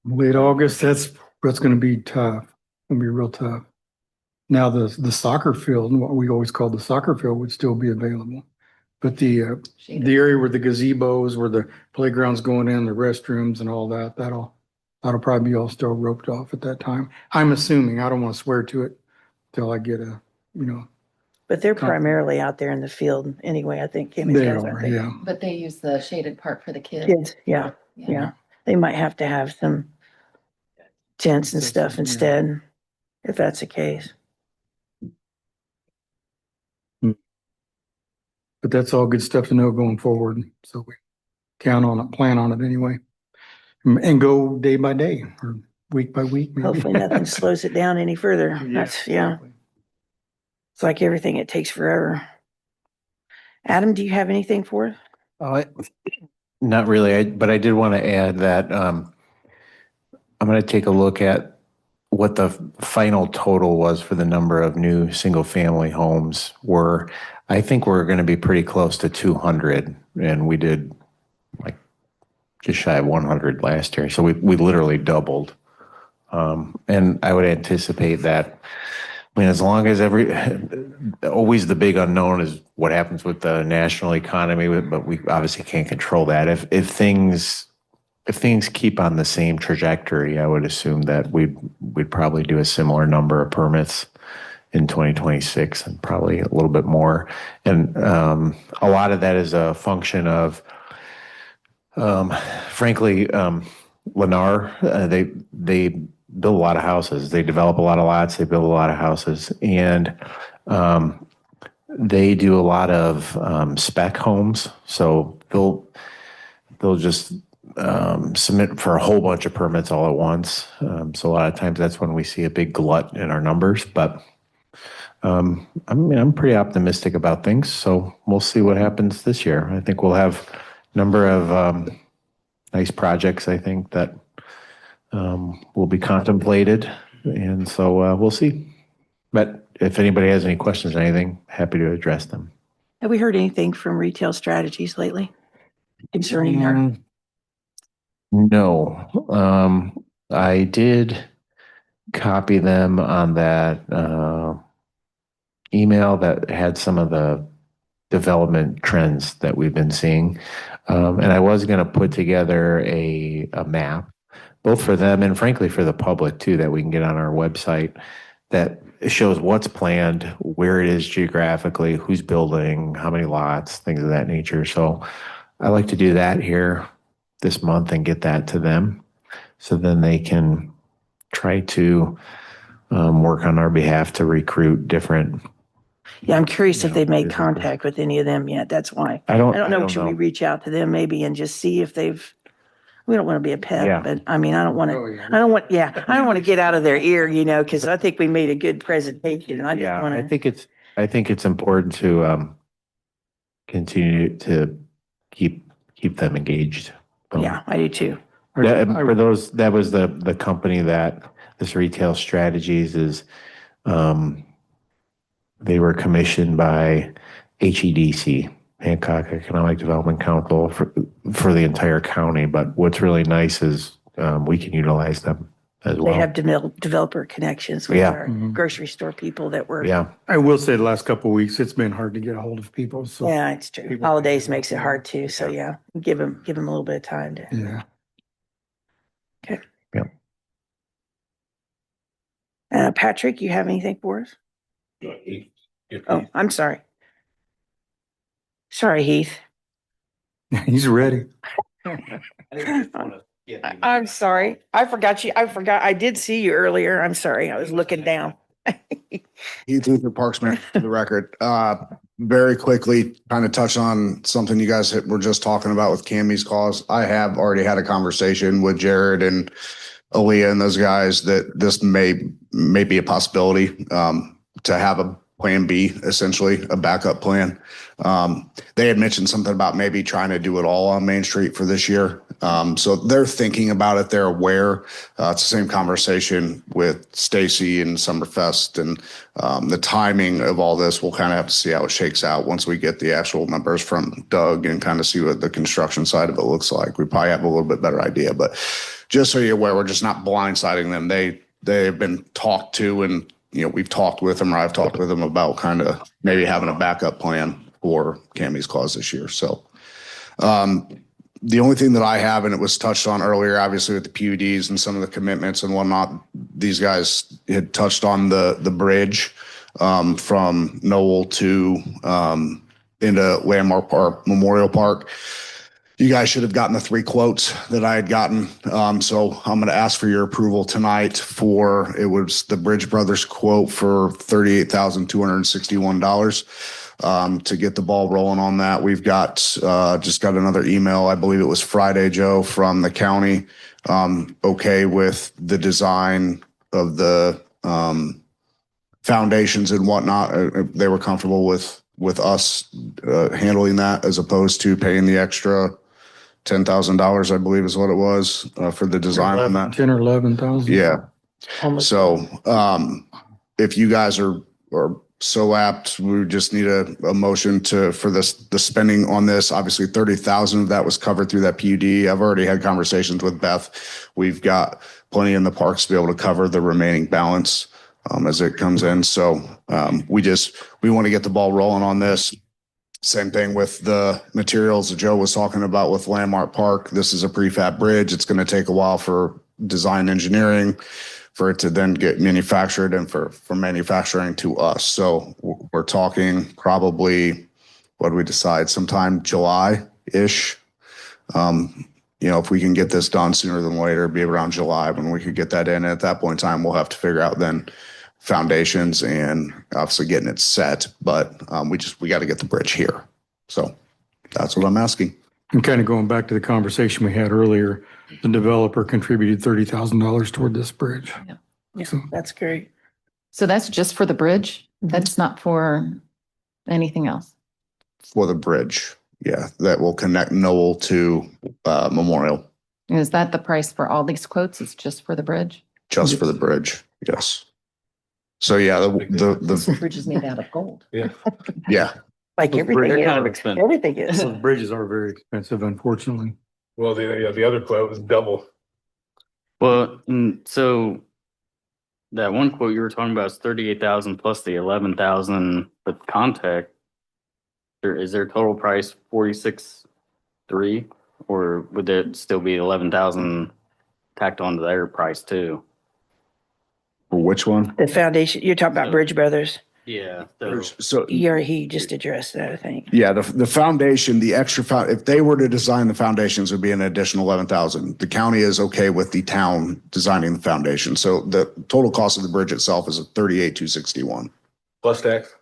Late August, that's going to be tough. It's going to be real tough. Now the soccer field, what we always called the soccer field, would still be available. But the area where the gazebos, where the playground's going in, the restrooms and all that, that'll probably be all still roped off at that time. I'm assuming, I don't want to swear to it till I get But they're primarily out there in the field anyway, I think. Kimmy's they guys, aren't are, they? yeah. But they use the shaded park for the kids. Kids, yeah. They might have to have some tents and stuff instead, if that's the case. But that's all good stuff to know going forward. So we count on it, plan on it anyway. And go day by day or week by week. Maybe. Hopefully nothing slows it down any further. That's, exactly. It's like everything, it takes forever. Adam, do you have anything for us? Not really, but I did want to add that I'm going to take a look at what the final total was for the number of new single-family homes were. I think we're going to be pretty close to 200, and we did like just shy of 100 last year. So we literally doubled. And I would anticipate that I mean, as long as always the big unknown is what happens with the national economy, but we obviously can't control that. If things keep on the same trajectory, I would assume that we'd probably do a similar number of permits in 2026 and probably a little bit more. And a lot of that is a function of, frankly, Lennar, they build a lot of houses. They develop a lot of lots. They build a lot of houses, and they do a lot of spec homes. So they'll just submit for a whole bunch of permits all at once. So a lot of times that's when we see a big glut in our numbers. But I'm pretty optimistic about things. So we'll see what happens this year. I think we'll have a number of nice projects, I think, that will be contemplated. And so we'll see. But if anybody has any questions or anything, happy to address them. Have we heard anything from Retail Strategies lately concerning their? No. I did copy them on that email that had some of the development trends that we've been seeing. And I was going to put together a map, both for them and frankly for the public too, that we can get on our website that shows what's planned, where it is geographically, who's building, how many lots, things of that nature. So I like to do that here this month and get that to them so then they can try to work on our behalf to recruit different. Yeah, I'm curious if they've made contact with any of them yet. That's why. I don't know. know. Should we reach out to them maybe and just see if we don't want to be a pet, Yeah. but I mean, I don't want to get out of their ear, because I think we made a good presentation. And I just want to. I think it's important to continue to keep them engaged. Yeah, I do too. For those, that was the company that this Retail Strategies is. They were commissioned by HEDC, Hancock Economic Development Council, for the entire county. But what's really nice is we can utilize them as well. They have developer connections with our grocery store people that were. Yeah. I will say the last couple of weeks, it's been hard to get a hold of people. So Yeah, it's true. Holidays makes it hard too. So yeah, give them a little bit of time to. yeah. Okay. Yeah. Patrick, you have anything for us? Oh, I'm sorry. Sorry, Heath. He's ready. I'm sorry. I forgot you. I did see you earlier. I'm sorry. I was looking down. Heath Luther, Parksman, for the record. Very quickly, kind of touch on something you guys were just talking about with Cammie's cause. I have already had a conversation with Jared and Aaliyah and those guys that this may be a possibility to have a plan B, essentially a backup plan. They had mentioned something about maybe trying to do it all on Main Street for this year. So they're thinking about it. They're aware. It's the same conversation with Stacy and Summerfest, and the timing of all this. We'll kind of have to see how it shakes out once we get the actual numbers from Doug and kind of see what the construction side of it looks like. We probably have a little bit better idea, but just so you're aware, we're just not blindsiding them. They've been talked to, and we've talked with them, or I've talked with them about kind of maybe having a backup plan for Cammie's cause this year. So the only thing that I have, and it was touched on earlier, obviously with the PUDs and some of the commitments and whatnot, these guys had touched on the bridge from Noel to into Landmark Park, Memorial Park. You guys should have gotten the 3 quotes that I had gotten. So I'm going to ask for your approval tonight for, it was the Bridge Brothers quote for $38,261 to get the ball rolling on that. We've got, just got another email. I believe it was Friday, Joe, from the county. Okay with the design of the foundations and whatnot. They were comfortable with us handling that as opposed to paying the extra $10,000, I believe is what it was for the design on that. 10 or 11,000. Yeah. So if you guys are so apt, we just need a motion for the spending on this. Obviously 30,000 of that was covered through that PUD. I've already had conversations with Beth. We've got plenty in the parks to be able to cover the remaining balance. as it comes in. So we want to get the ball rolling on this. Same thing with the materials that Joe was talking about with Landmark Park. This is a prefab bridge. It's going to take a while for design engineering, for it to then get manufactured and for manufacturing to us. So we're talking probably, what do we decide? Sometime July-ish. If we can get this done sooner than later, it'd be around July when we could get that in. At that point in time, we'll have to figure out then foundations and obviously getting it set. But we got to get the bridge here. So that's what I'm asking. And kind of going back to the conversation we had earlier, the developer contributed $30,000 toward this bridge. Yeah, So- that's great. So that's just for the bridge? That's not for anything else? For the bridge. Yeah, that will connect Noel to Memorial, Is that the price for all these quotes? It's just for the bridge? just for the bridge. Yes. So yeah, the Bridge is made out of gold. yeah. Like Those everything bridges They're kind of is. expensive. Everything is. Those bridges are very expensive, unfortunately. Well, the other quote was double. Well, so that one quote you were talking about is 38,000 plus the 11,000 with contact. Is their total price 46,300, or would there still be 11,000 tacked onto their price too? For which one? The foundation, you're talking about Bridge Brothers. Yeah. So He just addressed that, I think. yeah, the foundation, the extra, if they were to design the foundations, it would be an additional 11,000. The county is okay with the town designing the foundation. So the total cost of the bridge itself is 38,261, Plus tax.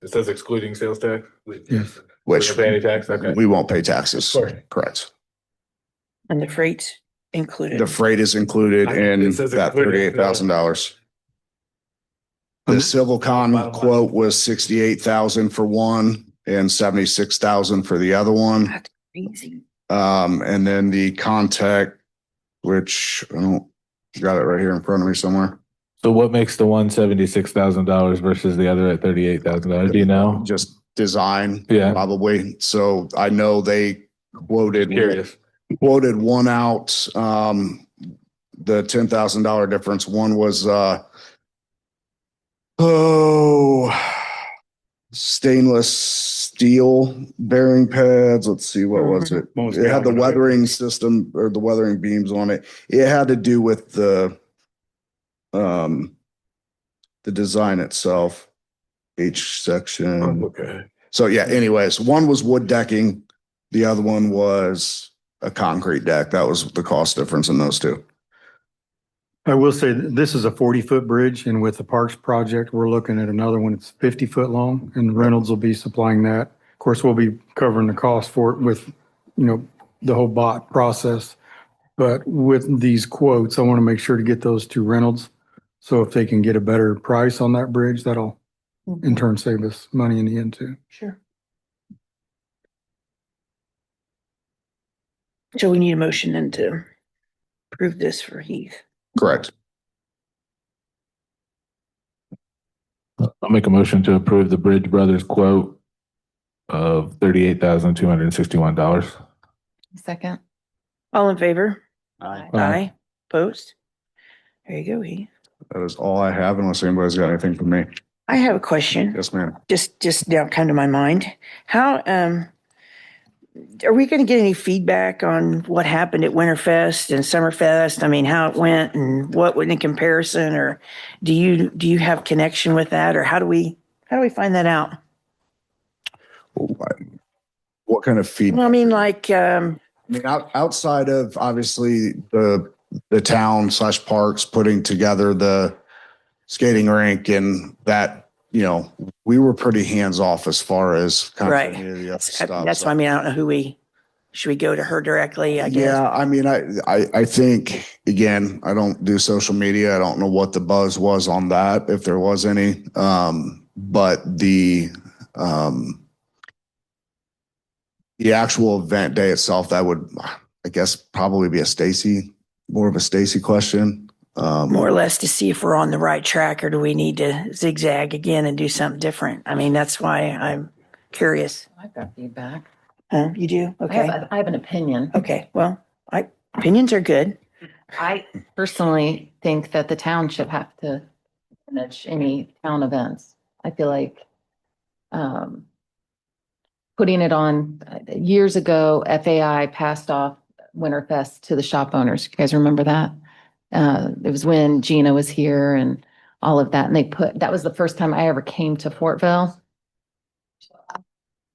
It says excluding sales tax. Yes. which We don't pay any tax, okay. we won't pay taxes. Sorry. Correct. And the freight's included. The freight is included in It says that included. $38,000. The Civil Con quote was 68,000 for one and 76,000 for the other one. That's crazy. And then the contact, which I don't got it right here in front of me somewhere. So what makes the one $76,000 versus the other at $38,000? Do you know? Just design, Yeah. probably. So I know they quoted Curious. one out. The $10,000 difference. One was stainless steel bearing pads. Let's see, what was it? Most It had the galvanized. weathering system or the weathering beams on it. It had to do with the design itself, H section. Okay. So yeah, anyways, one was wood decking. The other one was a concrete deck. That was the cost difference in those two. I will say that this is a 40-foot bridge, and with the Parks project, we're looking at another one that's 50-foot long, and Reynolds will be supplying that. Of course, we'll be covering the cost for it with, the whole bot process. But with these quotes, I want to make sure to get those to Reynolds. So if they can get a better price on that bridge, that'll in turn save us money in the end too. Sure. So we need a motion then to approve this for Heath. Correct. I'll make a motion to approve the Bridge Brothers quote of $38,261. Second. All in favor? Aye. Aye. Opposed? There you go, Heath. That is all I have unless anybody's got anything for me. I have a question. Yes, ma'am. Just now come to my mind. How, are we going to get any feedback on what happened at Winterfest and Summerfest? I mean, how it went and what went in comparison, or do you have connection with that, or how do we find that out? What kind of feedback? Well, I mean, like, Outside of obviously the town / parks putting together the skating rink and that, we were pretty hands off as far as kind Right. of any of the other stuff. that's So- what I mean. I don't know should we go to her directly, I guess? Yeah, I mean, I think, again, I don't do social media. I don't know what the buzz was on that, if there was any. But the actual event day itself, that would, I guess, probably be more of a Stacy question. More or less to see if we're on the right track, or do we need to zigzag again and do something different? I mean, that's why I'm curious. I've got feedback. You do? Okay. I have an opinion. Okay. Well, opinions are good. I personally think that the town should have to manage any town events. I feel like putting it on years ago, FAI passed off Winterfest to the shop owners. You guys remember that? It was when Gina was here and all of that. And that was the first time I ever came to Fortville.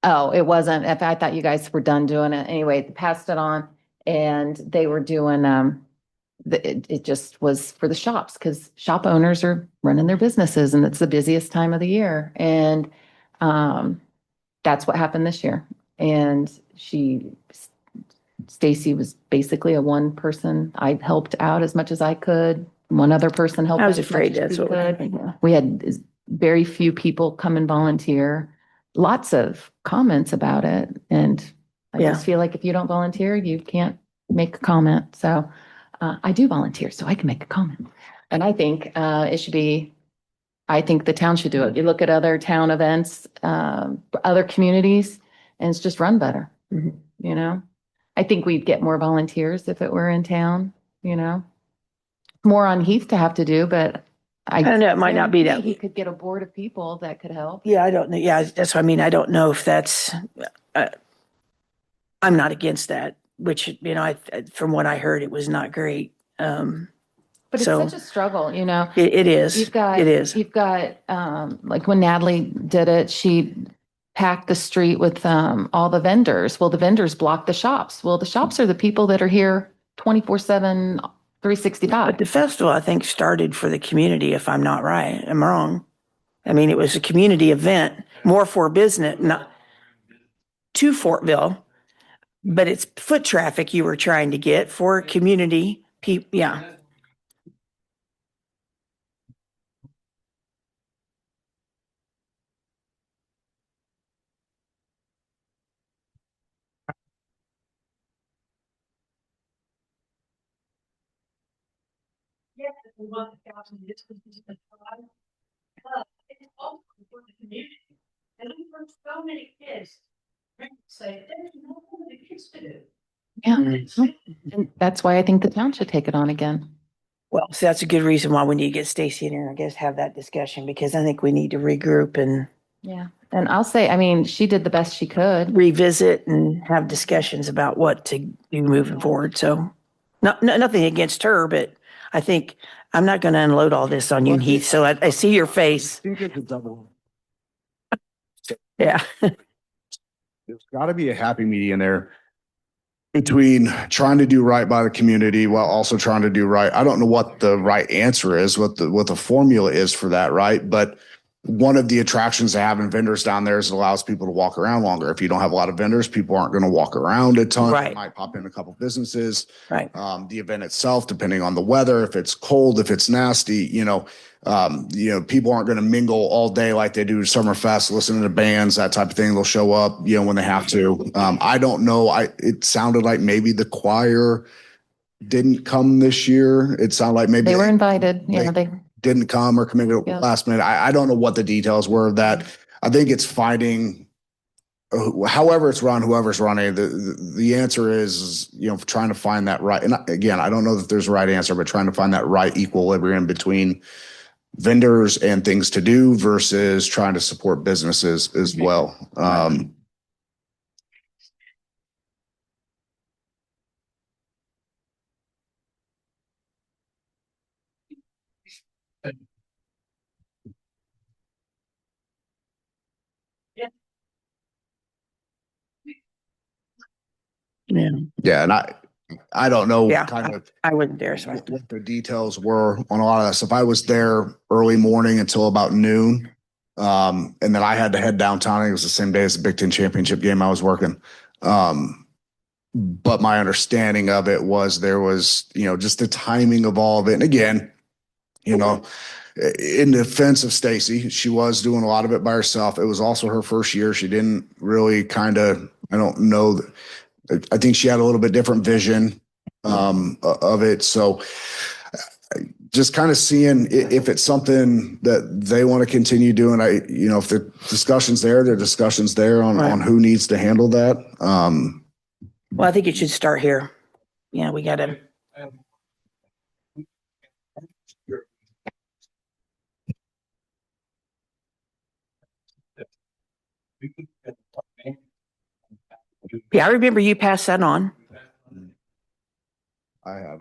Oh, it wasn't. I thought you guys were done doing it. Anyway, they passed it on and they were doing, it just was for the shops because shop owners are running their businesses and it's the busiest time of the year. And, that's what happened this year. And Stacy was basically a one person. I helped out as much as I could. One other person helped. I was out as afraid much as that's what we would could. happen. We had very few people come and volunteer. Lots of comments about it. And I Yeah. just feel like if you don't volunteer, you can't make a comment. So I do volunteer, so I can make a comment. And I think it should be, I think the town should do it. You look at other town events, other communities, and it's just run better. Mhm. You know, I think we'd get more volunteers if it were in town, you know, more on Heath to have to do, but I don't know, it might not be that. guarantee he could get a board of people that could help. Yeah, I don't know. Yeah, that's what I mean. I don't know if that's, I'm not against that, which, you know, from what I heard, it was not great. But it's So- such a struggle, you know. It is. You've got, It is. You've got, like when Natalie did it, she packed the street with, all the vendors. Well, the vendors block the shops. Well, the shops are the people that are here 24/7, 365. But the festival, I think, started for the community, if I'm not right. I'm wrong. I mean, it was a community event, more for business, not to Fortville, but it's foot traffic you were trying to get for community people. Yeah. And for so many kids, say, there's nothing for the kids to do. Yeah. And that's why I think the town should take it on again. Well, so that's a good reason why we need to get Stacy in here, I guess, have that discussion, because I think we need to regroup and Yeah. And I'll say, I mean, she did the best she could. revisit and have discussions about what to do moving forward. So nothing against her, but I think I'm not going to unload all this on you, Heath. So I see your face. Yeah. There's got to be a happy medium there between trying to do right by the community while also trying to do right. I don't know what the right answer is, what the formula is for that, right? But one of the attractions to having vendors down there is it allows people to walk around longer. If you don't have a lot of vendors, people aren't going to walk around a ton. Right. They might pop in a couple businesses. Right. The event itself, depending on the weather, if it's cold, if it's nasty, people aren't going to mingle all day like they do Summerfest, listening to bands, that type of thing. They'll show up, when they have to. I don't know. It sounded like maybe the choir didn't come this year. It sounded like maybe They were invited. Yeah, they didn't come or come in at Yeah. last minute. I don't know what the details were of that. I think it's finding, however it's run, whoever's running, the answer is, trying to find that right. And again, I don't know that there's a right answer, but trying to find that right equilibrium between vendors and things to do versus trying to support businesses as well. Yeah. Yeah. And I don't know Yeah. kind of I wasn't there. So what the details were on a lot of that stuff. I was there early morning until about noon. And then I had to head downtown. It was the same day as the Big Ten championship game I was working. But my understanding of it was there was, just the timing of all of it. And again, in defense of Stacy, she was doing a lot of it by herself. It was also her first year. She didn't really I don't know. I think she had a little bit different vision of it. So just kind of seeing if it's something that they want to continue doing. If the discussion's there on who needs to handle that. well, I think it should start here. Yeah, we got to. Yeah, I remember you passed that on. I have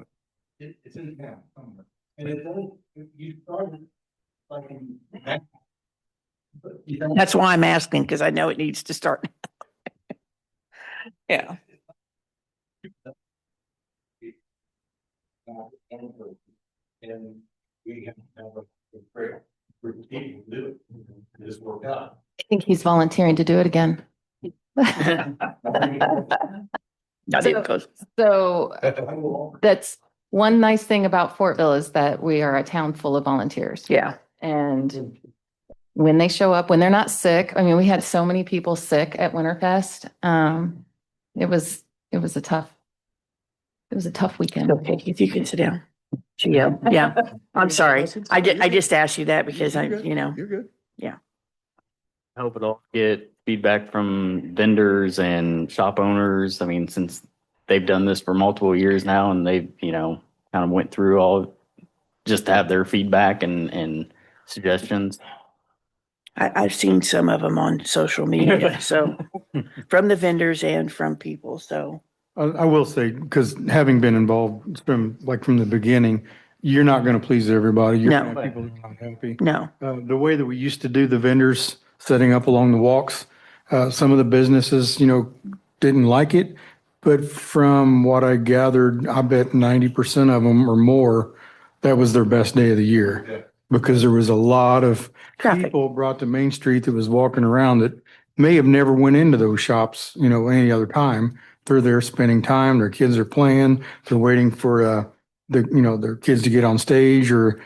it. It's in town somewhere. And it doesn't, you started like in. But you don't- That's why I'm asking, because I know it needs to start. Yeah. And we have a great routine to do it. Just work out. I think he's volunteering to do it again. I didn't post. So that's one nice thing about Fortville is that we are a town full of volunteers. Yeah. And when they show up, when they're not sick, I mean, we had so many people sick at Winterfest. It was a tough weekend. Okay, if you can sit down. Yeah, I'm sorry. I just asked you that because You're good. You're good. I hope it'll get feedback from vendors and shop owners. I mean, since they've done this for multiple years now and they've, kind of went through all just to have their feedback and suggestions. I've seen some of them on social media, so from the vendors and from people, so. I will say, because having been involved from the beginning, you're not going to please everybody. You're No. going to have people that are not happy. No, The way that we used to do the vendors setting up along the walks, some of the businesses, didn't like it. But from what I gathered, I bet 90% of them or more, that was their best day of the year. Because there was a lot of traffic. people brought to Main Street that was walking around that may have never went into those shops, any other time. They're there spending time, their kids are playing, they're waiting for their kids to get on stage or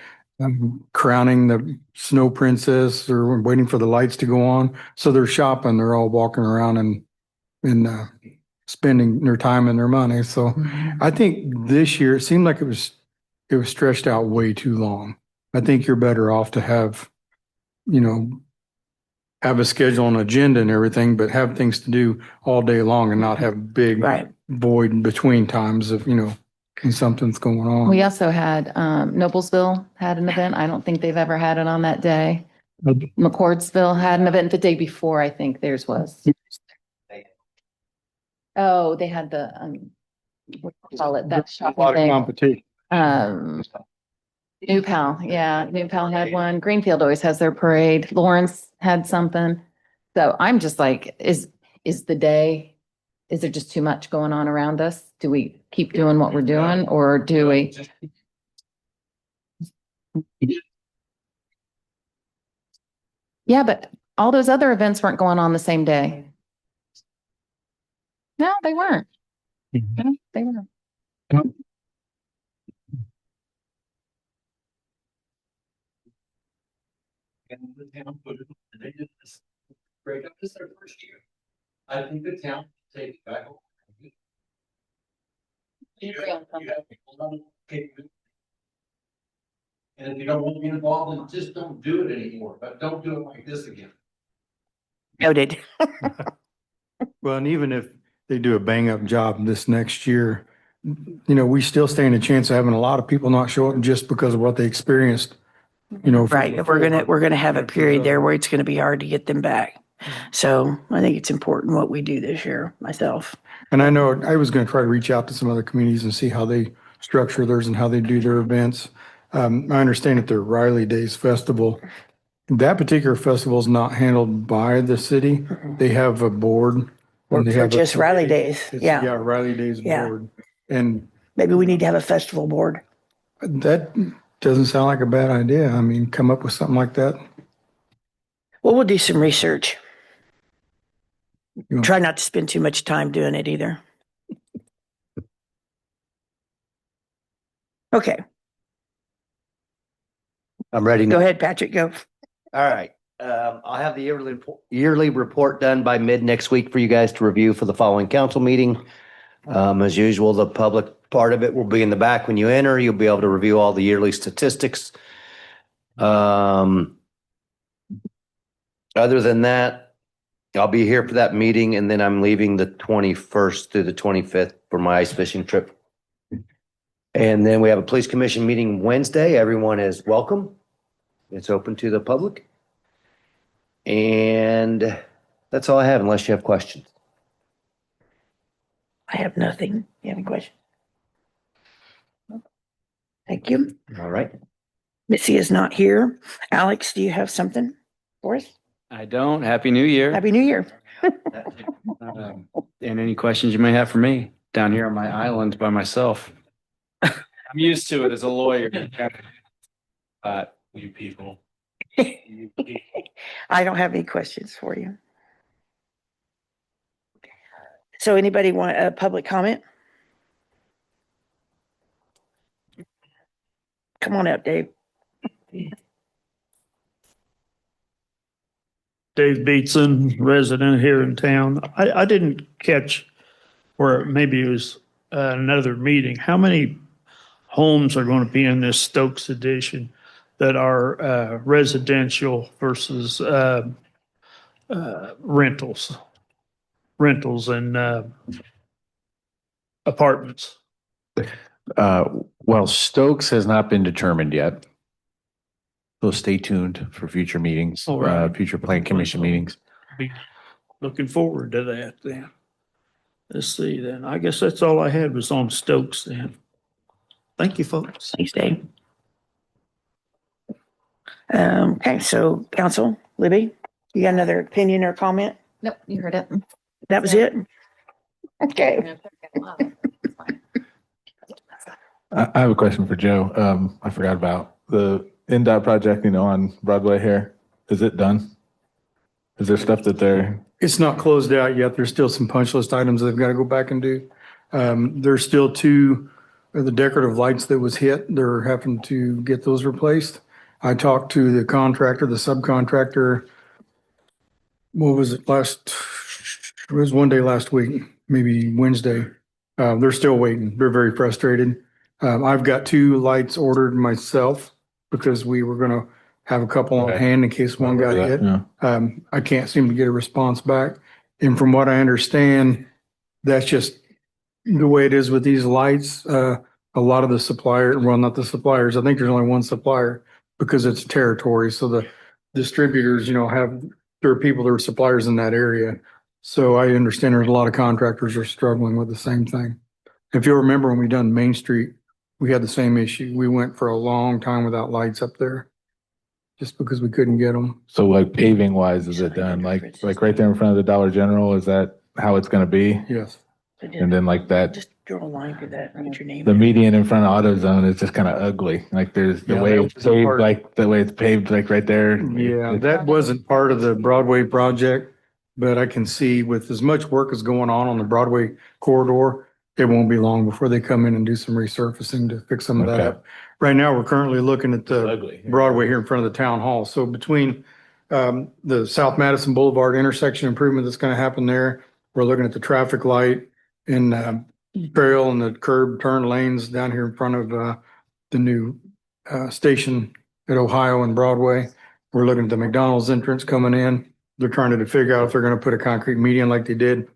crowning the snow princess or waiting for the lights to go on. So they're shopping, they're all walking around and spending their time and their money. So I think this year, it seemed like it was stretched out way too long. I think you're better off to have a schedule and agenda and everything, but have things to do all day long and not have big Right. void in between times of, and something's going on. We also had, Noblesville had an event. I don't think they've ever had it on that day. McCordsville had an event the day before, I think theirs was. Oh, they had the, what do you call it, that A shopping lot of thing. competition. New Pal, yeah, New Pal had one. Greenfield always has their parade. Lawrence had something. So I'm just like, is there just too much going on around us? Do we keep doing what we're doing or do we? Yeah, but all those other events weren't going on the same day. No, they weren't. No, they weren't. And the town put it, and they did this. Break up, this is their first year. I think the town should take it back. And if you don't want to be involved, then just don't do it anymore, but don't do it like this again. Noted. Well, and even if they do a bang up job this next year, we still stand a chance of having a lot of people not show up just because of what they experienced. Right, if we're gonna have a period there where it's gonna be hard to get them back. So I think it's important what we do this year, myself. And I know I was going to try to reach out to some other communities and see how they structure theirs and how they do their events. I understand that the Riley Days Festival, that particular festival is not handled by the city. They have a board. Or and they for have just Riley Days, Yeah, yeah. Riley Days Yeah. board. And Maybe we need to have a festival board. that doesn't sound like a bad idea. I mean, come up with something like that. Well, we'll do some research. You know. Try not to spend too much time doing it either. Okay, I'm ready now. go ahead, Patrick, go. All right. I'll have the yearly report done by mid next week for you guys to review for the following council meeting. As usual, the public part of it will be in the back when you enter. You'll be able to review all the yearly statistics. Other than that, I'll be here for that meeting, and then I'm leaving the 21st through the 25th for my ice fishing trip. And then we have a police commission meeting Wednesday. Everyone is welcome. It's open to the public. And that's all I have unless you have questions. I have nothing. You have any questions? Thank you. All right. Missy is not here. Alex, do you have something for us? I don't. Happy New Year. Happy New Year. And any questions you may have for me down here on my island by myself. I'm used to it as a lawyer. You people. I don't have any questions for you. So anybody want a public comment? Come on up, Dave. Dave Beatson, resident here in town. I didn't catch, or maybe it was another meeting, how many homes are going to be in this Stokes edition that are residential versus rentals and apartments? Well, Stokes has not been determined yet. So stay tuned for future meetings, All right. future plan commission meetings. Be looking forward to that then. Let's see then. I guess that's all I had was on Stokes then. Thank you, folks. Thanks, Dave. Okay, so council, Libby, you got another opinion or comment? Nope, you heard it. That was it? Okay. I have a question for Joe. I forgot about the NDOT project, on Broadway here. Is it done? Is there stuff that they're? It's not closed out yet. There's still some punch list items they've got to go back and do. There's still two of the decorative lights that was hit. They're having to get those replaced. I talked to the contractor, the subcontractor. What was it it was one day last week, maybe Wednesday. They're still waiting. They're very frustrated. I've got two lights ordered myself because we were going to have a couple on hand in case one got hit. Yeah. I can't seem to get a response back. And from what I understand, that's just the way it is with these lights. A lot of the suppliers, well, not the suppliers, I think there's only one supplier because it's territory. So the distributors, there are people that are suppliers in that area. So I understand there's a lot of contractors are struggling with the same thing. If you'll remember when we done Main Street, we had the same issue. We went for a long time without lights up there just because we couldn't get them. So like paving wise, is it done? Like right there in front of the Dollar General, is that how it's going to be? Yes. And then like that, Just draw a line through that and get your name. the median in front of AutoZone is just kind of ugly. Like there's the Yeah, way that it's was a paved, part- like the way it's paved, like right there. Yeah, that wasn't part of the Broadway project, but I can see with as much work as going on the Broadway corridor, it won't be long before they come in and do some resurfacing to fix some of that Okay. up. Right now, we're currently looking at the Ugly. Broadway here in front of the town hall. So between the South Madison Boulevard intersection improvement that's going to happen there, we're looking at the traffic light and trail and the curb turn lanes down here in front of the new station at Ohio and Broadway. We're looking at the McDonald's entrance coming in. They're trying to figure out if they're going to put a concrete median like they did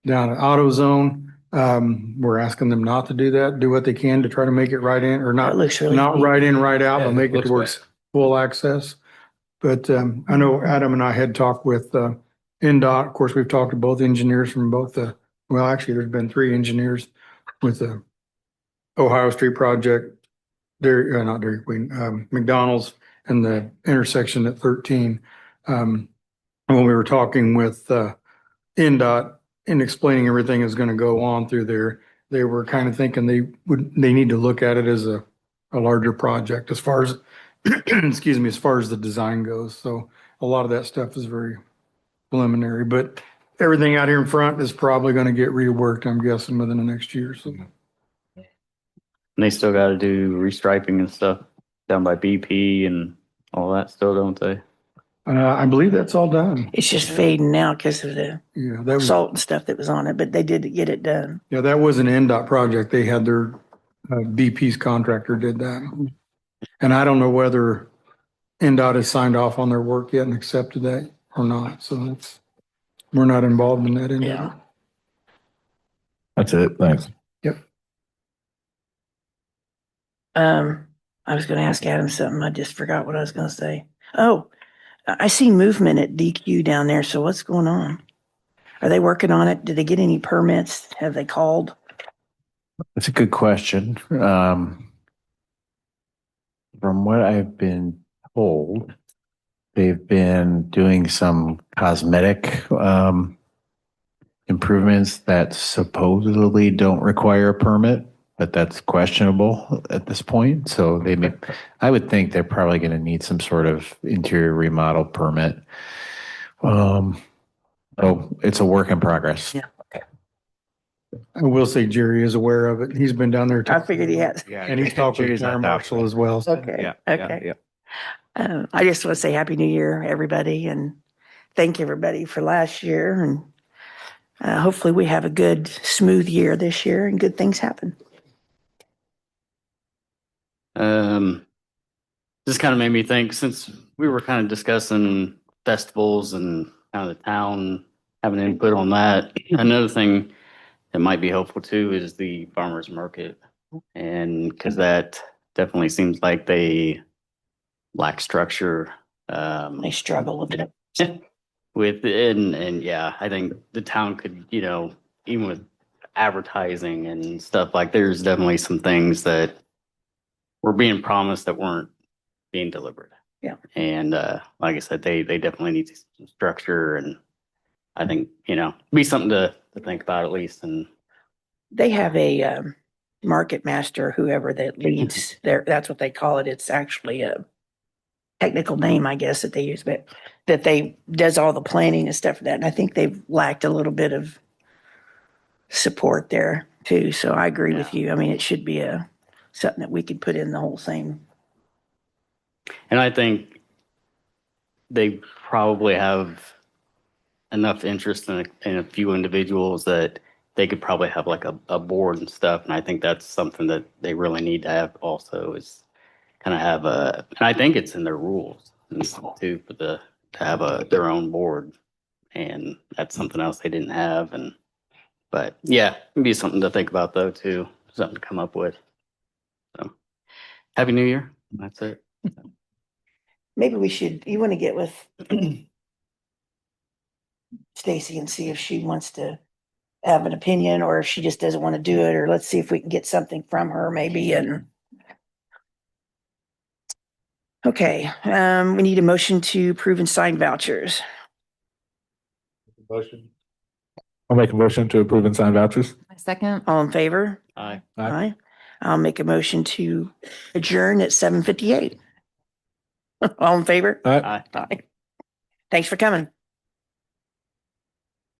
down at AutoZone. We're asking them not to do that, do what they can to try to make it right in or That not, looks really not neat. right in, right out, Yeah, but make it looks towards full access. But I know Adam and I had talked with NDOT. Of course, we've talked to both engineers from both actually, there's been three engineers with the Ohio Street project, not Dairy Queen, McDonald's and the intersection at 13. When we were talking with NDOT and explaining everything is going to go on through there, they were kind of thinking they need to look at it as a larger project as far as, excuse me, as far as the design goes. So a lot of that stuff is very preliminary, but everything out here in front is probably going to get reworked, I'm guessing, within the next year. So And they still got to do restriping and stuff down by BP and all that still, don't they? I believe that's all done. It's just fading now because of the Yeah, that was, salt and stuff that was on it, but they did get it done. yeah, that was an NDOT project. They had their BP's contractor did that. And I don't know whether NDOT has signed off on their work yet and accepted that or not. So we're not involved in that. Yeah. That's it. Thanks. Yep. I was going to ask Adam something. I just forgot what I was going to say. Oh, I see movement at DQ down there. So what's going on? Are they working on it? Did they get any permits? Have they called? That's a good question. From what I've been told, they've been doing some cosmetic improvements that supposedly don't require a permit, but that's questionable at this point. So I would think they're probably going to need some sort of interior remodel permit. So it's a work in progress. Yeah. I will say Jerry is aware of it. He's been down there. I figured he has. And he's talked with Jerry's Fire not Marshal as well. Okay, okay. I just want to say Happy New Year, everybody, and thank everybody for last year. And hopefully we have a good, smooth year this year and good things happen. This kind of made me think, since we were kind of discussing festivals and kind of the town having input on that, another thing that might be helpful too is the farmers market. And because that definitely seems like they lack structure. They struggle with it. With and yeah, I think the town could, even with advertising and stuff, like there's definitely some things that were being promised that weren't being delivered. Yeah. And like I said, they definitely need some structure, and I think, be something to think about at least. And They have a market master, whoever that leads there. That's what they call it. It's actually a technical name, I guess, that they use, but that they does all the planning and stuff for that. And I think they've lacked a little bit of support there too. So I agree with you. I mean, it should be something that we could put in the whole thing. And I think they probably have enough interest in a few individuals that they could probably have like a board and stuff. And I think that's something that they really need to have also, is kind of have and I think it's in their rules and stuff too, to have their own board. And that's something else they didn't have. But yeah, it'd be something to think about though too, something to come up with. So Happy New Year. That's it. Maybe you want to get with Stacy and see if she wants to have an opinion, or if she just doesn't want to do it, or let's see if we can get something from her maybe. And okay, we need a motion to approve and sign vouchers. Motion. I'll make a motion to approve and sign vouchers. My second. All in favor? Aye. Aye. I'll make a motion to adjourn at 7:58. All in favor? Aye. Aye. Thanks for coming.